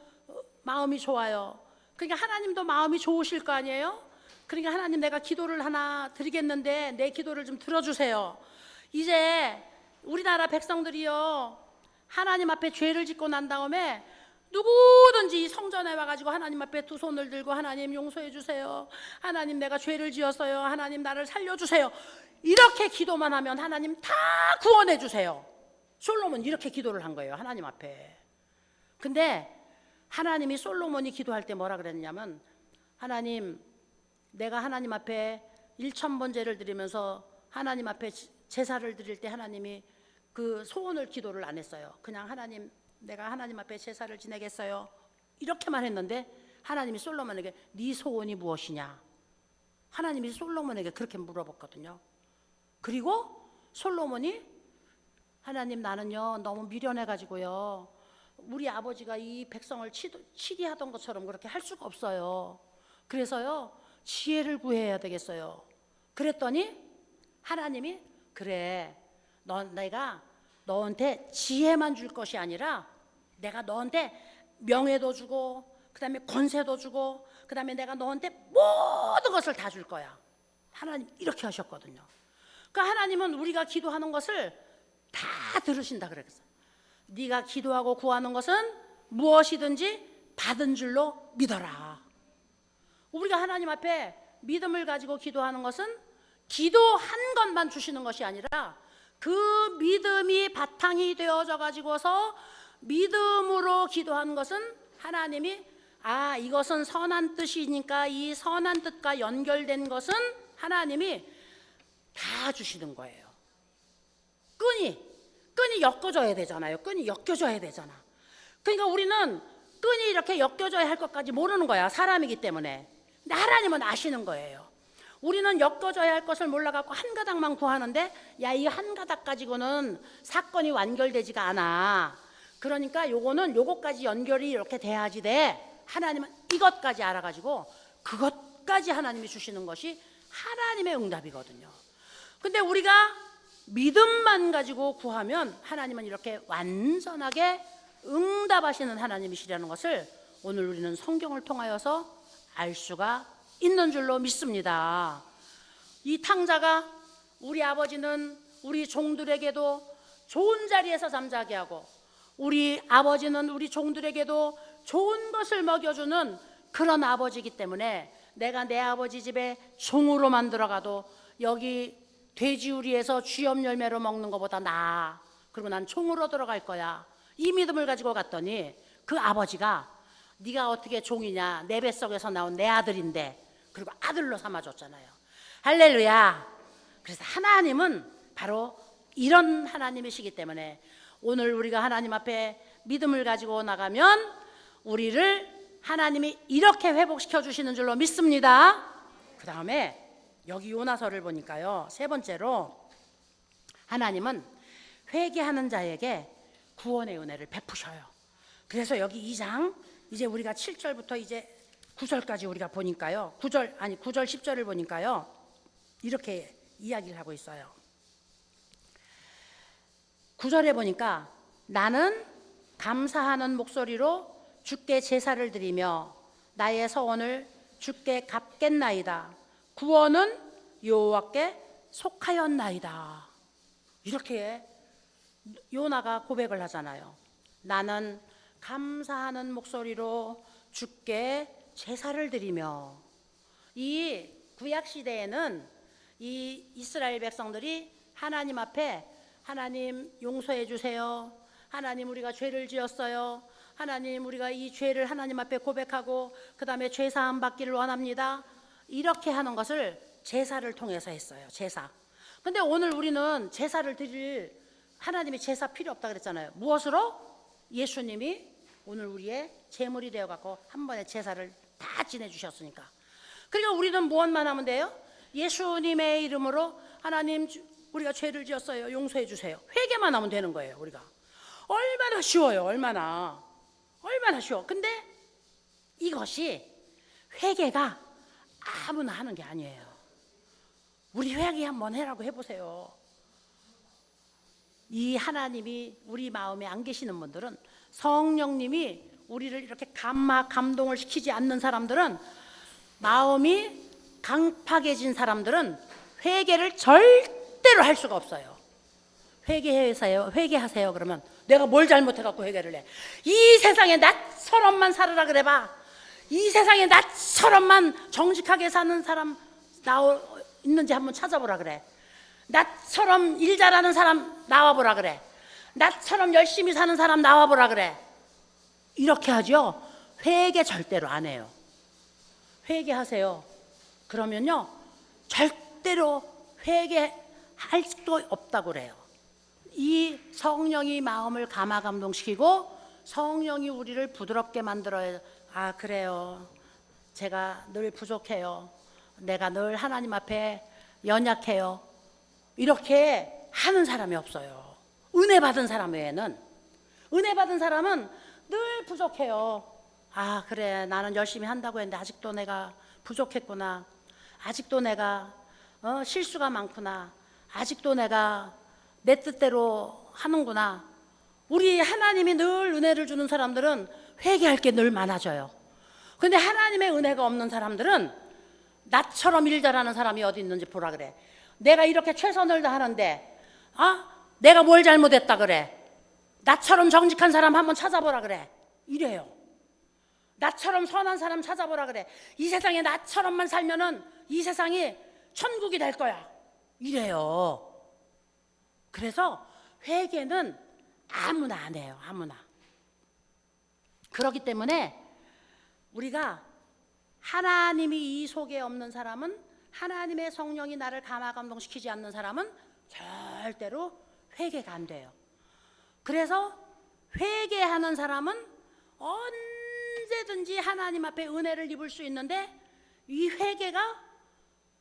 마음이 좋아요. 그러니까 하나님도 마음이 좋으실 거 아니에요? 그러니까 하나님, 내가 기도를 하나 드리겠는데 내 기도를 좀 들어주세요. 이제 우리나라 백성들이요, 하나님 앞에 죄를 짓고 난 다음에 누구든지 성전에 와가지고 하나님 앞에 두 손을 들고, 하나님 용서해 주세요, 하나님 내가 죄를 지었어요, 하나님 나를 살려주세요, 이렇게 기도만 하면 하나님 다 구원해 주세요. 솔로몬 이렇게 기도를 한 거예요, 하나님 앞에. 근데 하나님이 솔로몬이 기도할 때 뭐라 그랬냐면, 하나님, 내가 하나님 앞에 1,000번제를 드리면서 하나님 앞에 제사를 드릴 때 하나님이 그 소원을 기도를 안 했어요. 그냥 하나님, 내가 하나님 앞에 제사를 지내겠어요, 이렇게만 했는데 하나님이 솔로몬에게 네 소원이 무엇이냐, 하나님이 솔로몬에게 그렇게 물어봤거든요. 그리고 솔로몬이, 하나님, 나는요 너무 미련해가지고요 우리 아버지가 이 백성을 치게 하던 것처럼 그렇게 할 수가 없어요. 그래서요 지혜를 구해야 되겠어요. 그랬더니 하나님이, 그래, 내가 너한테 지혜만 줄 것이 아니라 내가 너한테 명예도 주고, 그 다음에 권세도 주고, 그 다음에 내가 너한테 모든 것을 다 줄 거야. 하나님 이렇게 하셨거든요. 그러니까 하나님은 우리가 기도하는 것을 다 들으신다 그랬어요. 네가 기도하고 구하는 것은 무엇이든지 받은 줄로 믿어라. 우리가 하나님 앞에 믿음을 가지고 기도하는 것은 기도한 것만 주시는 것이 아니라 그 믿음이 바탕이 되어져 가지고서 믿음으로 기도하는 것은 하나님이, 아, 이것은 선한 뜻이니까 이 선한 뜻과 연결된 것은 하나님이 다 주시는 거예요. 끈이 엮여져야 되잖아요. 끈이 엮여져야 되잖아. 그러니까 우리는 끈이 이렇게 엮여져야 할 것까지 모르는 거야, 사람이기 때문에. 근데 하나님은 아시는 거예요. 우리는 엮여져야 할 것을 몰라갖고 한 가닥만 구하는데, 야, 이 한 가닥 가지고는 사건이 완결되지가 않아. 그러니까 요거는 요것까지 연결이 이렇게 돼야지 돼. 하나님은 이것까지 알아가지고 그것까지 하나님이 주시는 것이 하나님의 응답이거든요. 근데 우리가 믿음만 가지고 구하면 하나님은 이렇게 완전하게 응답하시는 하나님이시라는 것을 오늘 우리는 성경을 통하여서 알 수가 있는 줄로 믿습니다. 이 탕자가, 우리 아버지는 우리 종들에게도 좋은 자리에서 잠자게 하고, 우리 아버지는 우리 종들에게도 좋은 것을 먹여주는 그런 아버지이기 때문에 내가 내 아버지 집에 종으로만 들어가도 여기 돼지우리에서 쥐염 열매로 먹는 것보다 나아. 그리고 난 종으로 들어갈 거야. 이 믿음을 가지고 갔더니 그 아버지가, 네가 어떻게 종이냐, 내 뱃속에서 나온 내 아들인데, 그리고 아들로 삼아줬잖아요. 할렐루야. 그래서 하나님은 바로 이런 하나님이시기 때문에 오늘 우리가 하나님 앞에 믿음을 가지고 나가면 우리를 하나님이 이렇게 회복시켜 주시는 줄로 믿습니다. 그 다음에 여기 요나서를 보니까요, 세 번째로 하나님은 회개하는 자에게 구원의 은혜를 베푸셔요. 그래서 여기 2장, 이제 우리가 7절부터 이제 9절까지 우리가 보니까요, 9절 10절을 보니까요 이렇게 이야기를 하고 있어요. 9절에 보니까, 나는 감사하는 목소리로 주께 제사를 드리며 나의 서원을 주께 갚겠나이다. 구원은 여호와께 속하였나이다. 이렇게 요나가 고백을 하잖아요. 나는 감사하는 목소리로 주께 제사를 드리며. 이 구약 시대에는 이 이스라엘 백성들이 하나님 앞에, 하나님 용서해 주세요, 하나님 우리가 죄를 지었어요, 하나님 우리가 이 죄를 하나님 앞에 고백하고 그 다음에 죄사함 받기를 원합니다, 이렇게 하는 것을 제사를 통해서 했어요. 제사. 근데 오늘 우리는 제사를 드릴, 하나님이 제사 필요 없다 그랬잖아요. 무엇으로? 예수님이 오늘 우리의 제물이 되어갖고 한 번에 제사를 다 지내주셨으니까. 그러니까 우리는 무엇만 하면 돼요? 예수님의 이름으로, 하나님 우리가 죄를 지었어요, 용서해 주세요, 회개만 하면 되는 거예요. 우리가 얼마나 쉬워요. 얼마나 쉬워. 근데 이것이, 회개가 아무나 하는 게 아니에요. 우리 회개 한번 해라고 해보세요. 이 하나님이 우리 마음에 안 계시는 분들은, 성령님이 우리를 이렇게 감동을 시키지 않는 사람들은 마음이 강팍해진 사람들은 회개를 절대로 할 수가 없어요. 회개하세요. 그러면 내가 뭘 잘못해갖고 회개를 해? 이 세상에 나처럼만 살으라 그래봐. 이 세상에 나처럼만 정직하게 사는 사람 있는지 한번 찾아보라 그래. 나처럼 일 잘하는 사람 나와보라 그래. 나처럼 열심히 사는 사람 나와보라 그래. 이렇게 하죠. 회개 절대로 안 해요. 회개하세요. 그러면요 절대로 회개할 수도 없다고 그래요. 이 성령이 마음을 감화감동시키고 성령이 우리를 부드럽게 만들어요. 아 그래요, 제가 늘 부족해요, 내가 늘 하나님 앞에 연약해요, 이렇게 하는 사람이 없어요. 은혜 받은 사람 외에는. 은혜 받은 사람은 늘 부족해요. 아 그래, 나는 열심히 한다고 했는데 아직도 내가 부족했구나, 아직도 내가 실수가 많구나, 아직도 내가 내 뜻대로 하는구나. 우리 하나님이 늘 은혜를 주는 사람들은 회개할 게 늘 많아져요. 근데 하나님의 은혜가 없는 사람들은 나처럼 일 잘하는 사람이 어디 있는지 보라 그래. 내가 이렇게 최선을 다하는데 내가 뭘 잘못했다 그래. 나처럼 정직한 사람 한번 찾아보라 그래. 이래요. 나처럼 선한 사람 찾아보라 그래. 이 세상에 나처럼만 살면은 이 세상이 천국이 될 거야. 이래요. 그래서 회개는 아무나 안 해요. 아무나. 그렇기 때문에 우리가 하나님이 이 속에 없는 사람은, 하나님의 성령이 나를 감화감동시키지 않는 사람은 절대로 회개가 안 돼요. 그래서 회개하는 사람은 언제든지 하나님 앞에 은혜를 입을 수 있는데, 이 회개가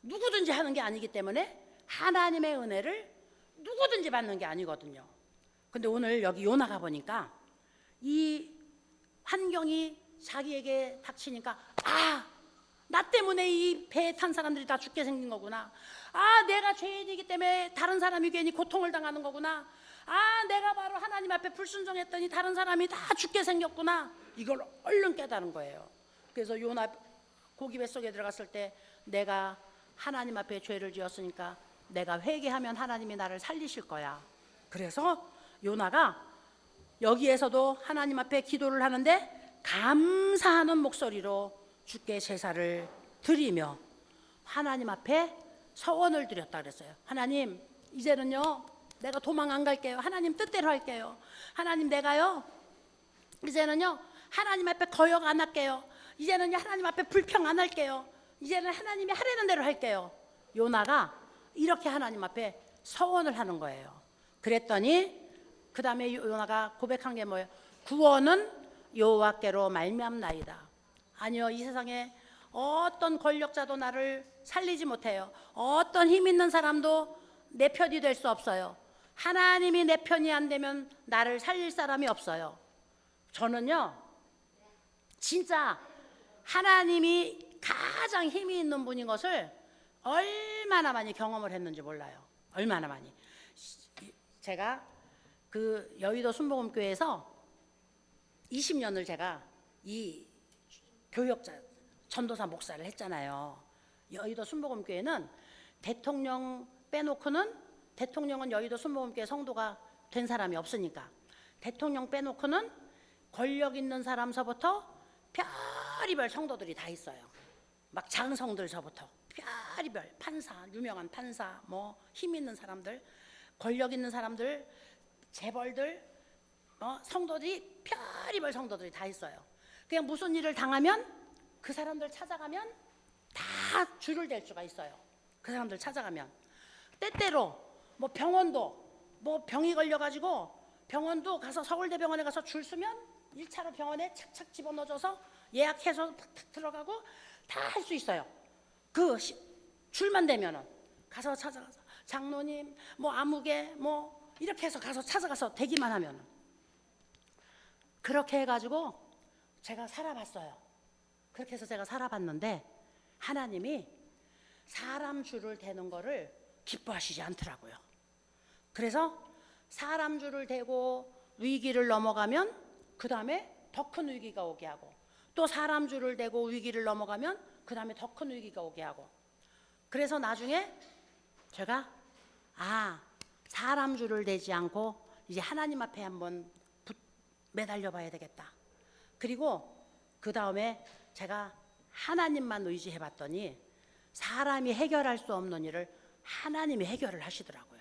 누구든지 하는 게 아니기 때문에 하나님의 은혜를 누구든지 받는 게 아니거든요. 근데 오늘 여기 요나가 보니까 이 환경이 자기에게 닥치니까 나 때문에 이 배에 탄 사람들이 다 죽게 생긴 거구나. 내가 죄인이기 때문에 다른 사람이 괜히 고통을 당하는 거구나. 내가 바로 하나님 앞에 불순종했더니 다른 사람이 다 죽게 생겼구나. 이걸 얼른 깨달은 거예요. 그래서 요나 고기 뱃속에 들어갔을 때 내가 하나님 앞에 죄를 지었으니까 내가 회개하면 하나님이 나를 살리실 거야. 그래서 요나가 여기에서도 하나님 앞에 기도를 하는데 감사하는 목소리로 주께 제사를 드리며 하나님 앞에 서원을 드렸다 그랬어요. 하나님, 이제는요 내가 도망 안 갈게요. 하나님 뜻대로 할게요. 하나님, 내가요 이제는요 하나님 앞에 거역 안 할게요. 이제는요 하나님 앞에 불평 안 할게요. 이제는 하나님이 하라는 대로 할게요. 요나가 이렇게 하나님 앞에 서원을 하는 거예요. 그랬더니 그 다음에 요나가 고백한 게 뭐예요? 구원은 여호와께로 말미암나이다. 아니요, 이 세상에 어떤 권력자도 나를 살리지 못해요. 어떤 힘 있는 사람도 내 편이 될 수 없어요. 하나님이 내 편이 안 되면 나를 살릴 사람이 없어요. 저는요 진짜 하나님이 가장 힘이 있는 분인 것을 얼마나 많이 경험을 했는지 몰라요. 얼마나 많이. 제가 그 여의도 순복음교회에서 20년을 제가 이 교역자 전도사 목사를 했잖아요. 여의도 순복음교회는 대통령 빼놓고는, 대통령은 여의도 순복음교회 성도가 된 사람이 없으니까 대통령 빼놓고는 권력 있는 사람서부터 별의별 성도들이 다 있어요. 막 장성들서부터 별의별 판사, 유명한 판사, 뭐 힘 있는 사람들, 권력 있는 사람들, 재벌들, 성도들이 별의별 성도들이 다 있어요. 그냥 무슨 일을 당하면 그 사람들 찾아가면 다 줄을 댈 수가 있어요. 그 사람들 찾아가면 때때로 뭐 병원도 뭐 병이 걸려가지고 병원도 가서 서울대병원에 가서 줄 서면 1차로 병원에 착착 집어넣어줘서 예약해서 탁탁 들어가고 다 할 수 있어요. 그 줄만 되면은 가서 찾아가서 장로님 뭐 아무개 뭐 이렇게 해서 가서 찾아가서 대기만 하면은. 그렇게 해가지고 제가 살아봤어요. 그렇게 해서 제가 살아봤는데 하나님이 사람 줄을 대는 거를 기뻐하시지 않더라고요. 그래서 사람 줄을 대고 위기를 넘어가면 그 다음에 더 큰 위기가 오게 하고, 또 사람 줄을 대고 위기를 넘어가면 그 다음에 더 큰 위기가 오게 하고, 그래서 나중에 제가 사람 줄을 대지 않고 이제 하나님 앞에 한번 매달려 봐야 되겠다. 그리고 그 다음에 제가 하나님만 의지해 봤더니 사람이 해결할 수 없는 일을 하나님이 해결을 하시더라고요.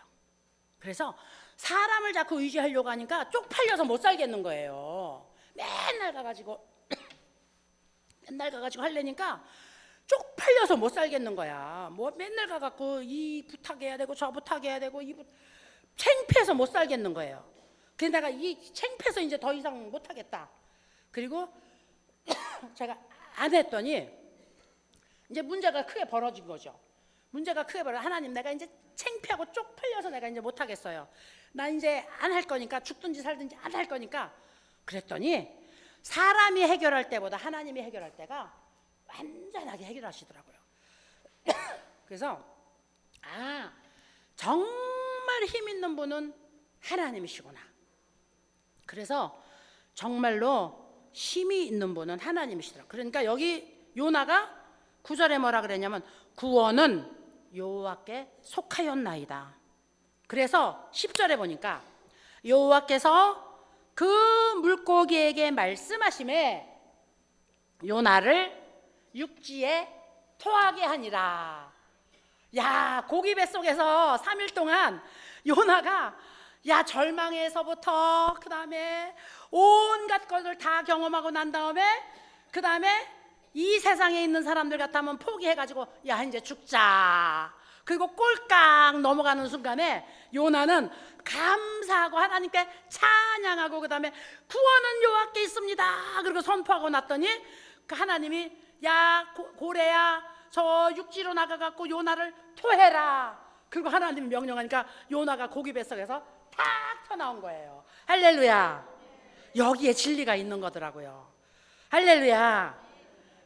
그래서 사람을 자꾸 의지하려고 하니까 쪽팔려서 못 살겠는 거예요. 맨날 가가지고 하려니까 쪽팔려서 못 살겠는 거야. 뭐 맨날 가갖고 이 부탁해야 되고 저 부탁해야 되고 창피해서 못 살겠는 거예요. 그래서 내가 이 창피해서 이제 더 이상 못 하겠다. 그리고 제가 안 했더니 이제 문제가 크게 벌어진 거죠. 문제가 크게 하나님, 내가 이제 창피하고 쪽팔려서 내가 이제 못 하겠어요. 나 이제 안 할 거니까, 죽든지 살든지 안 할 거니까. 그랬더니 사람이 해결할 때보다 하나님이 해결할 때가 완전하게 해결하시더라고요. 그래서 정말 힘 있는 분은 하나님이시구나. 그래서 정말로 힘이 있는 분은 하나님이시더라고요. 그러니까 여기 요나가 9절에 뭐라 그랬냐면 구원은 여호와께 속하였나이다. 그래서 10절에 보니까 여호와께서 그 물고기에게 말씀하심에 요나를 육지에 토하게 하니라. 야, 고기 뱃속에서 3일 동안 요나가 절망에서부터 그 다음에 온갖 것을 다 경험하고 난 다음에 그 다음에 이 세상에 있는 사람들 같으면 포기해가지고 이제 죽자. 그리고 꼴깍 넘어가는 순간에 요나는 감사하고 하나님께 찬양하고 그 다음에 구원은 여호와께 있습니다. 그리고 선포하고 났더니 그 하나님이 고래야 저 육지로 나가갖고 요나를 토해라. 그리고 하나님이 명령하니까 요나가 고기 뱃속에서 탁 튀어나온 거예요. 할렐루야. 여기에 진리가 있는 거더라고요. 할렐루야.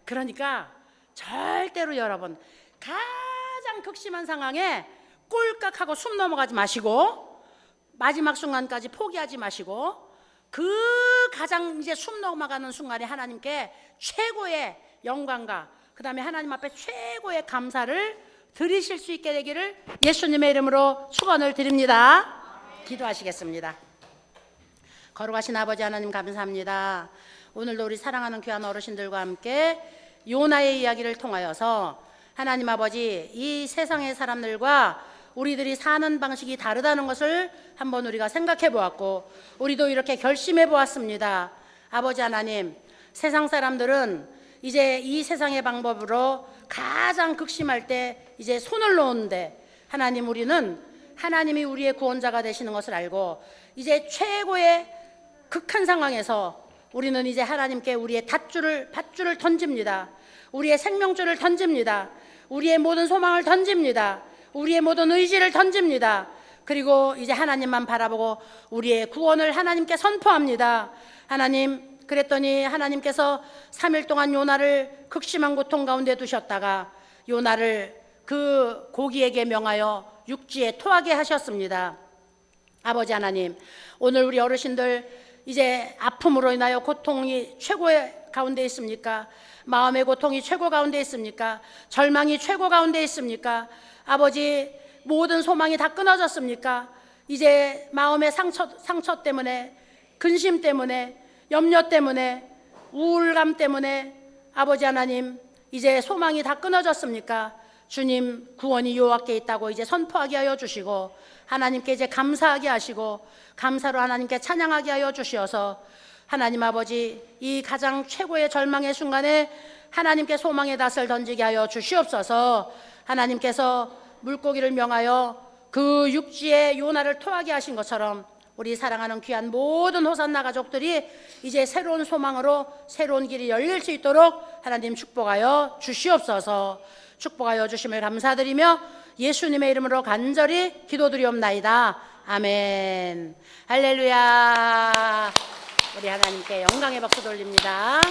그러니까 절대로 여러분 가장 극심한 상황에 꼴깍하고 숨 넘어가지 마시고 마지막 순간까지 포기하지 마시고 그 가장 이제 숨 넘어가는 순간에 하나님께 최고의 영광과 그 다음에 하나님 앞에 최고의 감사를 드리실 수 있게 되기를 예수님의 이름으로 축원을 드립니다. 기도하시겠습니다. 거룩하신 아버지 하나님 감사합니다. 오늘도 우리 사랑하는 귀한 어르신들과 함께 요나의 이야기를 통하여서 하나님 아버지 이 세상의 사람들과 우리들이 사는 방식이 다르다는 것을 한번 우리가 생각해 보았고 우리도 이렇게 결심해 보았습니다. 아버지 하나님, 세상 사람들은 이제 이 세상의 방법으로 가장 극심할 때 이제 손을 놓는데 하나님, 우리는 하나님이 우리의 구원자가 되시는 것을 알고 이제 최고의 극한 상황에서 우리는 이제 하나님께 우리의 밧줄을 던집니다. 우리의 생명줄을 던집니다. 우리의 모든 소망을 던집니다. 우리의 모든 의지를 던집니다. 그리고 이제 하나님만 바라보고 우리의 구원을 하나님께 선포합니다. 하나님, 그랬더니 하나님께서 3일 동안 요나를 극심한 고통 가운데 두셨다가 요나를 그 고기에게 명하여 육지에 토하게 하셨습니다. 아버지 하나님, 오늘 우리 어르신들 이제 아픔으로 인하여 고통이 최고의 가운데 있습니까? 마음의 고통이 최고 가운데 있습니까? 절망이 최고 가운데 있습니까? 아버지, 모든 소망이 다 끊어졌습니까? 이제 마음의 상처 때문에, 근심 때문에, 염려 때문에, 우울감 때문에 아버지 하나님 이제 소망이 다 끊어졌습니까? 주님, 구원이 여호와께 있다고 이제 선포하게 하여 주시고 하나님께 이제 감사하게 하시고 감사로 하나님께 찬양하게 하여 주시어서 하나님 아버지 이 가장 최고의 절망의 순간에 하나님께 소망의 닷을 던지게 하여 주시옵소서. 하나님께서 물고기를 명하여 그 육지에 요나를 토하게 하신 것처럼 우리 사랑하는 귀한 모든 호산나 가족들이 이제 새로운 소망으로 새로운 길이 열릴 수 있도록 하나님 축복하여 주시옵소서. 축복하여 주심을 감사드리며 예수님의 이름으로 간절히 기도드리옵나이다. 아멘. 할렐루야. 우리 하나님께 영광의 박수 돌립니다.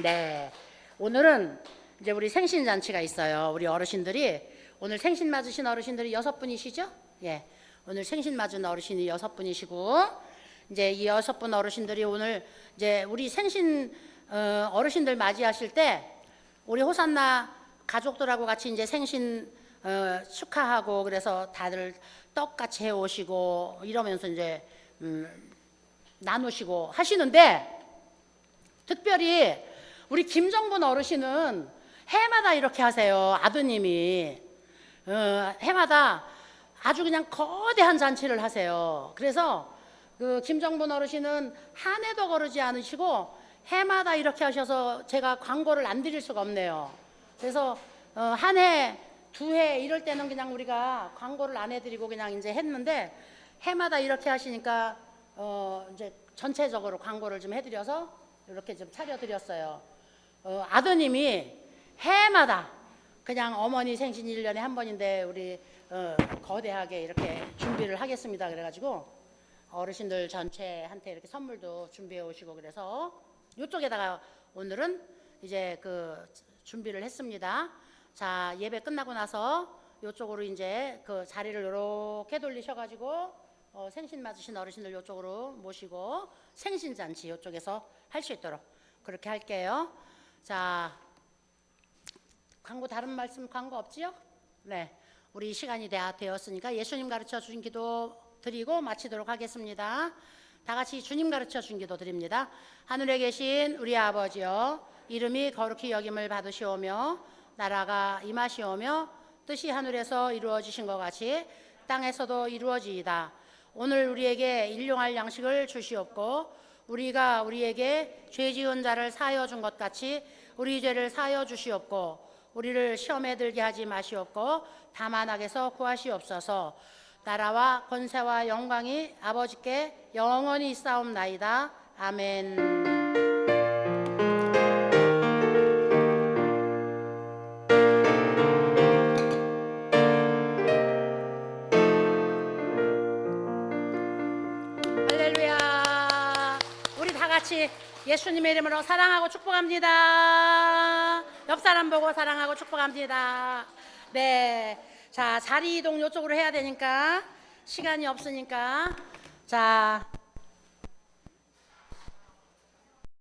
네, 오늘은 이제 우리 생신잔치가 있어요. 우리 어르신들이 오늘 생신 맞으신 어르신들이 6분이시죠? 예, 오늘 생신 맞은 어르신이 6분이시고 이제 이 6분 어르신들이 오늘 이제 우리 생신 어르신들 맞이하실 때 우리 호산나 가족들하고 같이 이제 생신 축하하고 그래서 다들 떡같이 해 오시고 이러면서 이제 나누시고 하시는데, 특별히 우리 김정분 어르신은 해마다 이렇게 하세요. 아드님이 해마다 아주 그냥 거대한 잔치를 하세요. 그래서 그 김정분 어르신은 한 해도 거르지 않으시고 해마다 이렇게 하셔서 제가 광고를 안 드릴 수가 없네요. 그래서 한 해, 두 해 이럴 때는 그냥 우리가 광고를 안 해드리고 그냥 이제 했는데, 해마다 이렇게 하시니까 이제 전체적으로 광고를 좀 해드려서 이렇게 좀 차려드렸어요. 아드님이 해마다 그냥 어머니 생신 1년에 한 번인데 우리 거대하게 이렇게 준비를 하겠습니다. 그래가지고 어르신들 전체한테 이렇게 선물도 준비해 오시고 그래서 이쪽에다가 오늘은 이제 그 준비를 했습니다. 자, 예배 끝나고 나서 이쪽으로 이제 그 자리를 이렇게 돌리셔가지고 생신 맞으신 어르신들 이쪽으로 모시고 생신잔치 이쪽에서 할 수 있도록 그렇게 할게요. 자, 광고 다른 말씀 광고 없지요? 네, 우리 시간이 되었으니까 예수님 가르쳐 주신 기도 드리고 마치도록 하겠습니다. 다 같이 주님 가르쳐 준 기도 드립니다. 하늘에 계신 우리 아버지여, 이름이 거룩히 여김을 받으시오며 나라가 임하시오며 뜻이 하늘에서 이루어지신 것 같이 땅에서도 이루어지이다. 오늘 우리에게 일용할 양식을 주시옵고 우리가 우리에게 죄 지은 자를 사하여 준 것 같이 우리 죄를 사하여 주시옵고 우리를 시험에 들게 하지 마시옵고 다만 악에서 구하시옵소서. 나라와 권세와 영광이 아버지께 영원히 있사옵나이다. 아멘. 할렐루야. 우리 다 같이 예수님의 이름으로 사랑하고 축복합니다. 옆 사람 보고 사랑하고 축복합니다. 네, 자, 자리 이동 이쪽으로 해야 되니까 시간이 없으니까 자,